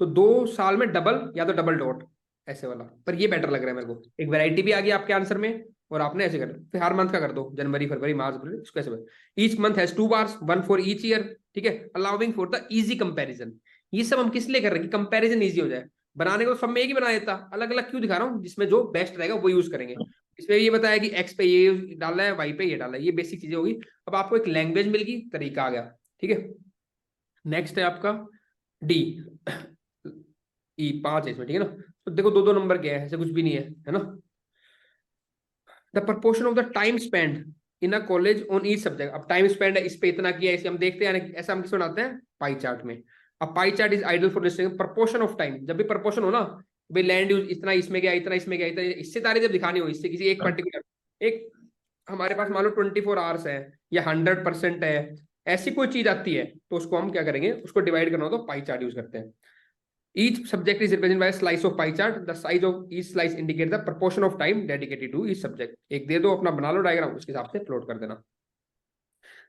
तो 2 साल में डबल या तो डबल डॉट ऐसे वाला, पर ये बेटर लग रहा है मेरे को, एक वैरायटी भी आ गई आपके आंसर में और आपने ऐसे कर, फिर हर मंथ का कर दो, जनवरी फरवरी मार्च अप्रैल, इसको ऐसे। Each month has 2 bars, 1 for each year, ठीक है, allowing for the easy comparison. ये सब हम किस लिए कर रहे हैं कि कंपैरिजन इजी हो जाए, बनाने को सब में एक ही बना देता, अलग अलग क्यों दिखा रहा हूँ, जिसमें जो बेस्ट रहेगा वो यूज करेंगे। इसमें ये बताया कि एक्स पे ये डालना है, वाई पे ये डालना है, ये बेसिक चीजें होगी। अब आपको एक लैंग्वेज मिल गई, तरीका आ गया, ठीक है। नेक्स्ट है आपका डी ई 5 है इसमें, ठीक है ना। तो देखो 2-2 नंबर क्या है, ऐसे कुछ भी नहीं है ना। The proportion of the time spend in a college on each subject, अब टाइम स्पेंड है इस पे इतना किया, इसे हम देखते हैं, ऐसा हम किस बनाते हैं, पाई चार्ट में। अब pie chart is ideal for listing proportion of time, जब भी प्रपोर्शन हो ना, भाई लैंड यूज इतना इसमें गया, इतना इसमें गया, इतना, इससे तारीख जब दिखानी हो, इससे किसी एक पर्टिकुलर, एक हमारे पास मान लो 24 आवर्स है या 100% है, ऐसी कोई चीज आती है तो उसको हम क्या करेंगे, उसको डिवाइड करना हो तो पाई चार्ट यूज करते हैं। Each subject is represented by a slice of pie chart. The size of each slice indicates the proportion of time dedicated to each subject. एक दे दो, अपना बना लो डायग्राम, उसके हिसाब से प्लॉट कर देना।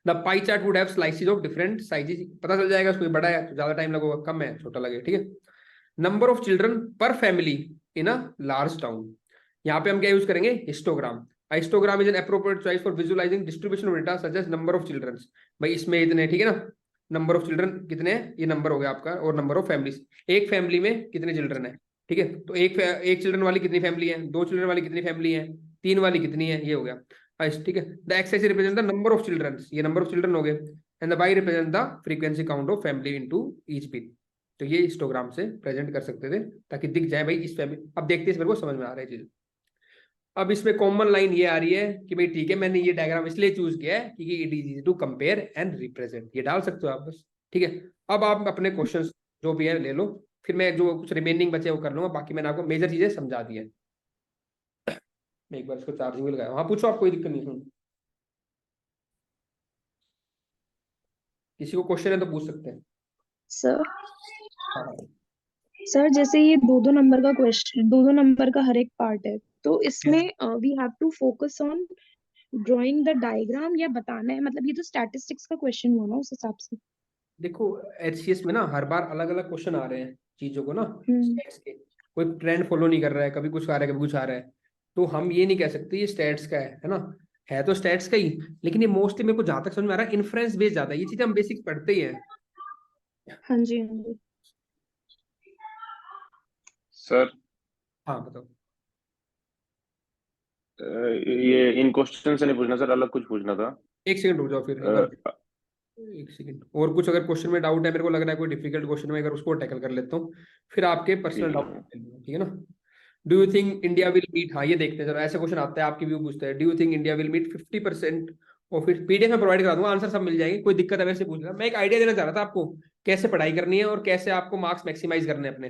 The pie chart would have slices of different sizes. पता चल जाएगा कोई बड़ा है तो ज्यादा टाइम लगेगा, कम है छोटा लगेगा, ठीक है। Number of children per family in a large town. यहाँ पे हम क्या यूज करेंगे, histogram. Histogram is an appropriate choice for visualising distribution of data such as number of children. भाई इसमें इतने, ठीक है ना, नंबर ऑफ चिल्ड्रन कितने हैं, ये नंबर हो गया आपका, और नंबर ऑफ फैमिलीज, एक फैमिली में कितने चिल्ड्रन है, ठीक है। तो एक चिल्ड्रन वाली कितनी फैमिली है, 2 चिल्ड्रन वाली कितनी फैमिली है, 3 वाली कितनी है, ये हो गया, ठीक है। The X axis represent the number of children, ये नंबर ऑफ चिल्ड्रन हो गए, and the Y represent the frequency count of family into each bit. तो ये हिस्टोग्राम से प्रेजेंट कर सकते थे ताकि दिख जाए भाई इस फैमिली। अब देखते हैं मेरे को समझ में आ रहा है चीज। अब इसमें कॉमन लाइन ये आ रही है कि भाई ठीक है, मैंने ये डायग्राम इसलिए चूज किया है क्योंकि it is easy to compare and represent, ये डाल सकते हो आप बस, ठीक है। अब आप अपने क्वेश्चंस जो भी है ले लो, फिर मैं जो कुछ रिमेनिंग बचे वो कर लूंगा, बाकी मैंने आपको मेजर चीजें समझा दी है। मैं एक बार इसको चार्जिंग में लगाया, हाँ पूछो, आप कोई दिक्कत नहीं है, किसी को क्वेश्चन है तो पूछ सकते हैं। सर हाँ सर जैसे ये 2-2 नंबर का क्वेश्चन, 2-2 नंबर का हर एक पार्ट है, तो इसमें we have to focus on drawing the diagram या बताना है, मतलब ये तो स्टैटिस्टिक्स का क्वेश्चन हुआ ना उस हिसाब से। देखो एचसीएस में ना हर बार अलग अलग क्वेश्चन आ रहे हैं चीजों को ना, स्टैट्स के, कोई ट्रेंड फॉलो नहीं कर रहा है, कभी कुछ आ रहा है कभी कुछ आ रहा है, तो हम ये नहीं कह सकते ये स्टैट्स का है ना, है तो स्टैट्स का ही, लेकिन ये मोस्टली मेरे को जहां तक समझ में आ रहा है इन्फ्रेंस बेस्ड ज्यादा है, ये चीजें हम बेसिक पढ़ते ही हैं। हाँ जी हाँ जी। सर हाँ बताओ। ये इन क्वेश्चन से नहीं पूछना सर, अलग कुछ पूछना था। एक सेकंड रुक जाओ, फिर एक बार, एक सेकंड, और कुछ अगर क्वेश्चन में डाउट है, मेरे को लग रहा है कोई डिफिकल्ट क्वेश्चन में, अगर उसको टैकल कर लेता हूँ, फिर आपके पर्सनल डाउट, ठीक है ना। Do you think India will meet, हाँ ये देखते हैं जरा, ऐसे क्वेश्चन आता है आपकी व्यू पूछते हैं, do you think India will meet 50% of it, PDF में प्रोवाइड करा दूंगा, आंसर सब मिल जाएंगे, कोई दिक्कत है वैसे पूछ लेना। मैं एक आइडिया देना चाह रहा था आपको कैसे पढ़ाई करनी है और कैसे आपको मार्क्स मैक्सिमाइज करने हैं अपने।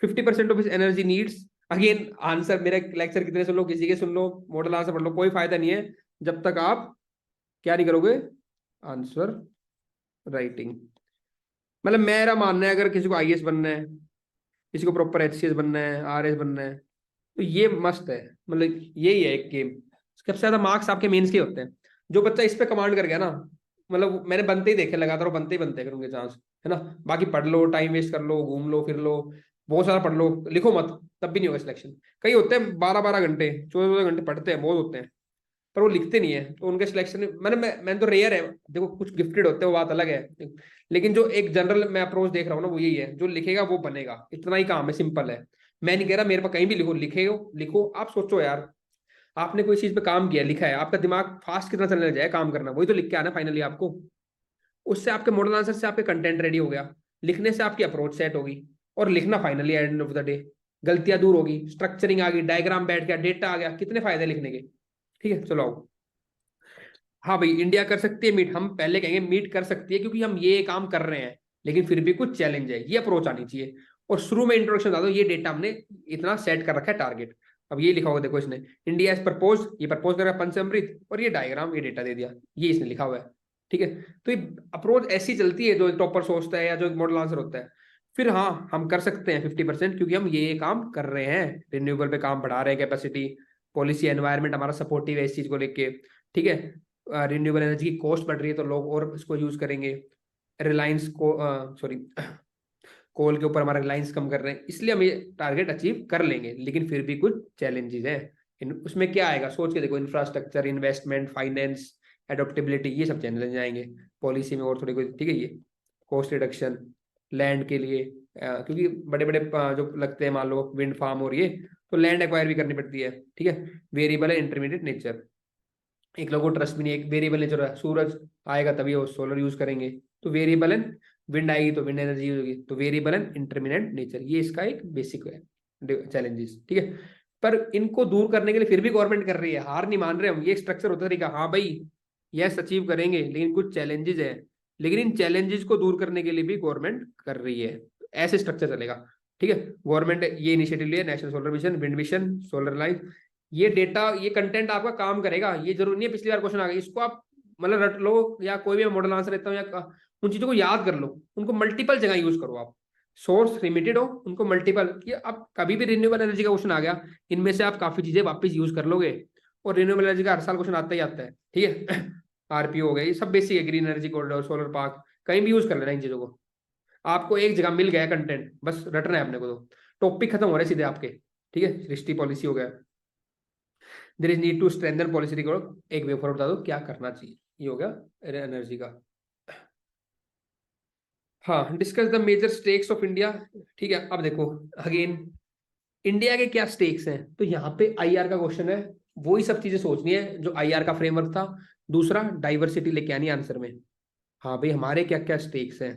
50% of his energy needs, again answer, मेरे लेक्चर कितने सुन लो, किसी के सुन लो, मॉडल आंसर पढ़ लो, कोई फायदा नहीं है जब तक आप क्या नहीं करोगे, आंसर राइटिंग। मतलब मेरा मानना है अगर किसी को आईएएस बनना है, किसी को प्रॉपर एचसीएस बनना है, आरएस बनना है, तो ये मस्त है, मतलब यही है एक गेम। सबसे ज्यादा मार्क्स आपके मेंस के होते हैं, जो बच्चा इस पे कमांड कर गया ना मतलब मैंने बनते ही देखे, लगातार वो बनते ही बनते फिर उनके चांस, है ना। बाकी पढ़ लो, टाइम वेस्ट कर लो, घूम लो, फिर लो, बहुत सारा पढ़ लो, लिखो मत, तब भी नहीं होगा सिलेक्शन। कई होते हैं 12-12 घंटे, 14-14 घंटे पढ़ते हैं, बहुत होते हैं, पर वो लिखते नहीं है, तो उनके सिलेक्शन मैंने तो रेयर है। देखो कुछ गिफ्टेड होते हैं, वो बात अलग है, लेकिन जो एक जनरल मैं अप्रोच देख रहा हूँ ना, वो यही है, जो लिखेगा वो बनेगा, इतना ही काम है, सिंपल है। मैं नहीं कह रहा मेरे पास कहीं भी लिखो, लिखो। आप सोचो यार, आपने कोई चीज पे काम किया, लिखा है, आपका दिमाग फास्ट कितना चलने लग जाए काम करना, वही तो लिख के आना फाइनली आपको। उससे आपके मॉडल आंसर से आपके कंटेंट रेडी हो गया, लिखने से आपकी अप्रोच सेट होगी, और लिखना finally end of the day, गलतियां दूर होगी, स्ट्रक्चरिंग आ गई, डायग्राम बैठ गया, डेटा आ गया, कितने फायदे लिखने के। ठीक है, चलो आओ। हाँ भाई, इंडिया कर सकती है मीट, हम पहले कहेंगे मीट कर सकती है, क्योंकि हम ये काम कर रहे हैं, लेकिन फिर भी कुछ चैलेंज है, ये अप्रोच आनी चाहिए। और शुरू में इंट्रोडक्शन बता दो, ये डेटा हमने इतना सेट कर रखा है टारगेट। अब ये लिखा होगा, देखो इसने इंडिया इज प्रपोज, ये प्रपोज कर रहा है पंचामृत, और ये डायग्राम, ये डेटा दे दिया, ये इसने लिखा हुआ है। ठीक है, तो ये अप्रोच ऐसी चलती है, जो टॉपर सोचता है या जो मॉडल आंसर होता है। फिर हाँ, हम कर सकते हैं 50%, क्योंकि हम ये काम कर रहे हैं, रिन्यूएबल पे काम बढ़ा रहे हैं, कैपेसिटी, पॉलिसी, एनवायरमेंट हमारा सपोर्टिव है इस चीज को लेके। ठीक है, रिन्यूएबल एनर्जी की कॉस्ट बढ़ रही है, तो लोग और इसको यूज करेंगे। रिलायंस को सॉरी कोल के ऊपर हमारा रिलायंस कम कर रहे हैं, इसलिए हम ये टारगेट अचीव कर लेंगे, लेकिन फिर भी कुछ चैलेंजेस हैं। उसमें क्या आएगा सोच के देखो, इंफ्रास्ट्रक्चर, इन्वेस्टमेंट, फाइनेंस, एडोप्टेबिलिटी, ये सब चैलेंज आएंगे। पॉलिसी में और थोड़ी कोई, ठीक है, ये कॉस्ट रिडक्शन, लैंड के लिए, क्योंकि बड़े बड़े जो लगते हैं, मान लो विंड फार्म और ये, तो लैंड एक्वायर भी करनी पड़ती है। ठीक है, वेरिएबल है, इंटरमीडिएट नेचर, एक लोगों को ट्रस्ट भी नहीं, एक वेरिएबल नेचर है, सूरज आएगा तभी वो सोलर यूज करेंगे, तो वेरिएबल एंड विंड आएगी तो विंड एनर्जी होगी, तो वेरिएबल एंड इंटरमिनेंट नेचर, ये इसका एक बेसिक है चैलेंजेस। ठीक है, पर इनको दूर करने के लिए फिर भी गवर्नमेंट कर रही है, हार नहीं मान रहे हम, ये स्ट्रक्चर होता तरीका, हाँ भाई यस अचीव करेंगे, लेकिन कुछ चैलेंजेस है, लेकिन इन चैलेंजेस को दूर करने के लिए भी गवर्नमेंट कर रही है, ऐसे स्ट्रक्चर चलेगा। ठीक है, गवर्नमेंट ये इनिशिएटिव लिया, national solar mission, wind mission, solar light, ये डेटा, ये कंटेंट आपका काम करेगा, ये जरूरी नहीं है पिछली बार क्वेश्चन आ गया इसको आप मतलब रट लो, या कोई भी मॉडल आंसर देता हूँ, या उन चीजों को याद कर लो, उनको मल्टीपल जगह यूज करो आप, सोर्स लिमिटेड हो, उनको मल्टीपल, कि अब कभी भी रिन्यूएबल एनर्जी का क्वेश्चन आ गया, इनमें से आप काफी चीजें वापस यूज कर लोगे, और रिन्यूएबल एनर्जी का हर साल क्वेश्चन आता ही आता है। ठीक है, आरपीओ हो गया, ये सब बेसिक है, green energy corridor, solar park, कहीं भी यूज कर लेना इन चीजों को, आपको एक जगह मिल गया कंटेंट, बस रटना है अपने को, तो टॉपिक खत्म हो रहे सीधे आपके। ठीक है, सृष्टि पॉलिसी हो गया, there is need to strengthen policy record, एक वे फॉरवर्ड बता दो क्या करना चाहिए, ये हो गया एनर्जी का। हाँ, discuss the major stakes of India. ठीक है, अब देखो अगेन इंडिया के क्या स्टेक्स हैं, तो यहाँ पे आईआर का क्वेश्चन है, वही सब चीजें सोचनी है जो आईआर का फ्रेमवर्क था। दूसरा, डाइवर्सिटी लेके आनी आंसर में, हाँ भाई हमारे क्या क्या स्टेक्स हैं,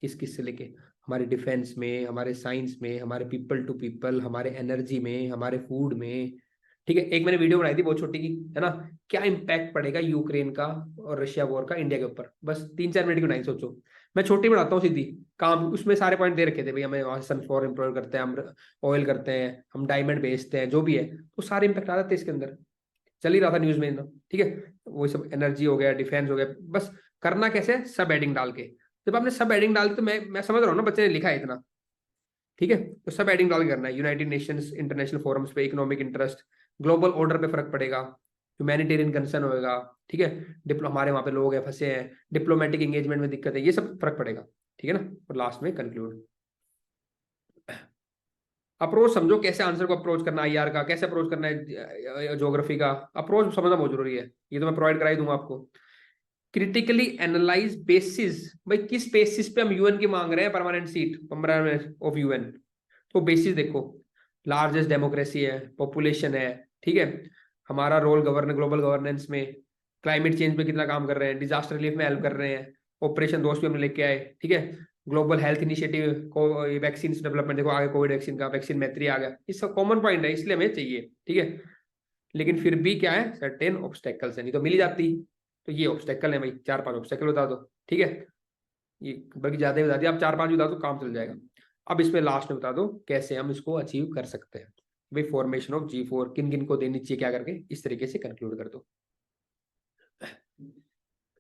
किस किस से लेके, हमारे डिफेंस में, हमारे साइंस में, हमारे पीपल टू पीपल, हमारे एनर्जी में, हमारे फूड में। ठीक है, एक मैंने वीडियो बनाई थी बहुत छोटी की, है ना, क्या इम्पैक्ट पड़ेगा यूक्रेन का और रशिया वॉर का इंडिया के ऊपर, बस 3-4 मिनट की बनाई, सोचो। मैं छोटी बनाता हूँ सीधी, काम उसमें सारे पॉइंट दे रखे थे भाई, हमें वहां सनफ्लावर इम्प्रोव करते हैं, हम ऑयल करते हैं, हम डायमंड बेचते हैं, जो भी है, तो सारे इम्पैक्ट आ जाते हैं इसके अंदर, चल ही रहा था न्यूज में ना। ठीक है, वो सब एनर्जी हो गया, डिफेंस हो गया, बस करना कैसे है, सब एडिंग डाल के, जब आपने सब एडिंग डाल तो मैं समझ रहा हूँ ना, बच्चे ने लिखा है इतना। ठीक है, तो सब एडिंग डाल के करना है, यूनाइटेड नेशंस, इंटरनेशनल फोरम्स पे, इकोनॉमिक इंटरेस्ट, ग्लोबल ऑर्डर पे फर्क पड़ेगा, ह्यूमैनिटेरियन कंसर्न होगा। ठीक है, हमारे वहां पे लोग हैं फंसे हैं, डिप्लोमेटिक एंगेजमेंट में दिक्कत है, ये सब फर्क पड़ेगा। ठीक है ना, और लास्ट में कंक्लूड, अप्रोच समझो, कैसे आंसर को अप्रोच करना है, आईआर का कैसे अप्रोच करना है, ज्योग्राफी का अप्रोच समझना बहुत जरूरी है, ये तो मैं प्रोवाइड करा ही दूंगा आपको। क्रिटिकली एनालाइज बेसिस, भाई किस बेसिस पे हम यूएन की मांग रहे हैं permanent seat, permanent of UN, तो बेसिस देखो, लार्जेस्ट डेमोक्रेसी है, पॉपुलेशन है, ठीक है, हमारा रोल ग्लोबल गवर्नेंस में, क्लाइमेट चेंज में कितना काम कर रहे हैं, डिजास्टर रिलीफ में हेल्प कर रहे हैं, ऑपरेशन दोस्त भी हमने लेके आए। ठीक है, ग्लोबल हेल्थ इनिशिएटिव को, वैक्सीन डेवलपमेंट देखो, आगे कोविड वैक्सीन का, वैक्सीन मैत्री आ गया, ये सब कॉमन पॉइंट है, इसलिए हमें चाहिए। ठीक है, लेकिन फिर भी क्या है, सर्टेन ऑब्स्टेकल्स है, नहीं तो मिल ही जाती, तो ये ऑब्स्टेकल है भाई, 4-5 ऑब्स्टेकल बता दो। ठीक है, ये बल्कि ज्यादा ही बता दिया, आप 4-5 बता दो काम चल जाएगा। अब इसमें लास्ट में बता दो कैसे हम इसको अचीव कर सकते हैं, भाई फॉर्मेशन ऑफ G4 किन किन को देनी चाहिए, क्या करके, इस तरीके से कंक्लूड कर दो।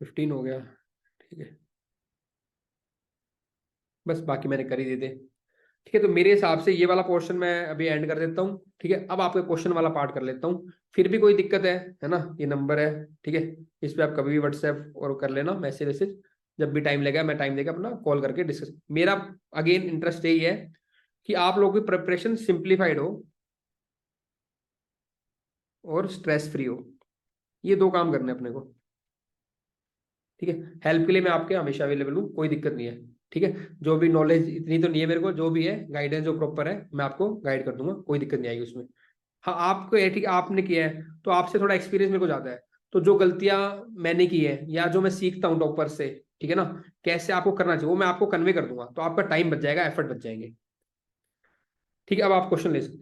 15 हो गया। ठीक है, बस बाकी मैंने कर ही देते। ठीक है, तो मेरे हिसाब से ये वाला पोर्शन मैं अभी एंड कर देता हूँ। ठीक है, अब आपके क्वेश्चन वाला पार्ट कर लेता हूँ। फिर भी कोई दिक्कत है ना, ये नंबर है, ठीक है, इस पे आप कभी भी व्हाट्सएप और कर लेना मैसेज वैसेज, जब भी टाइम लगा मैं टाइम देकर अपना कॉल करके डिस्कस। मेरा अगेन इंटरेस्ट यही है कि आप लोगों की प्रिपरेशन सिंप्लीफाइड हो और स्ट्रेस फ्री हो, ये दो काम करने अपने को। ठीक है, हेल्प के लिए मैं आपके हमेशा अवेलेबल हूँ, कोई दिक्कत नहीं है। ठीक है, जो भी नॉलेज इतनी तो नहीं है मेरे को, जो भी है गाइडेंस जो प्रॉपर है मैं आपको गाइड कर दूंगा, कोई दिक्कत नहीं आएगी उसमें। हाँ, आपको ठीक है, आपने किया है तो आपसे थोड़ा एक्सपीरियंस मेरे को ज्यादा है, तो जो गलतियां मैंने की है या जो मैं सीखता हूँ टॉपर से, ठीक है ना, कैसे आपको करना चाहिए वो मैं आपको कन्वे कर दूंगा, तो आपका टाइम बच जाएगा, एफर्ट बच जाएंगे। ठीक है, अब आप क्वेश्चन ले सकते हैं।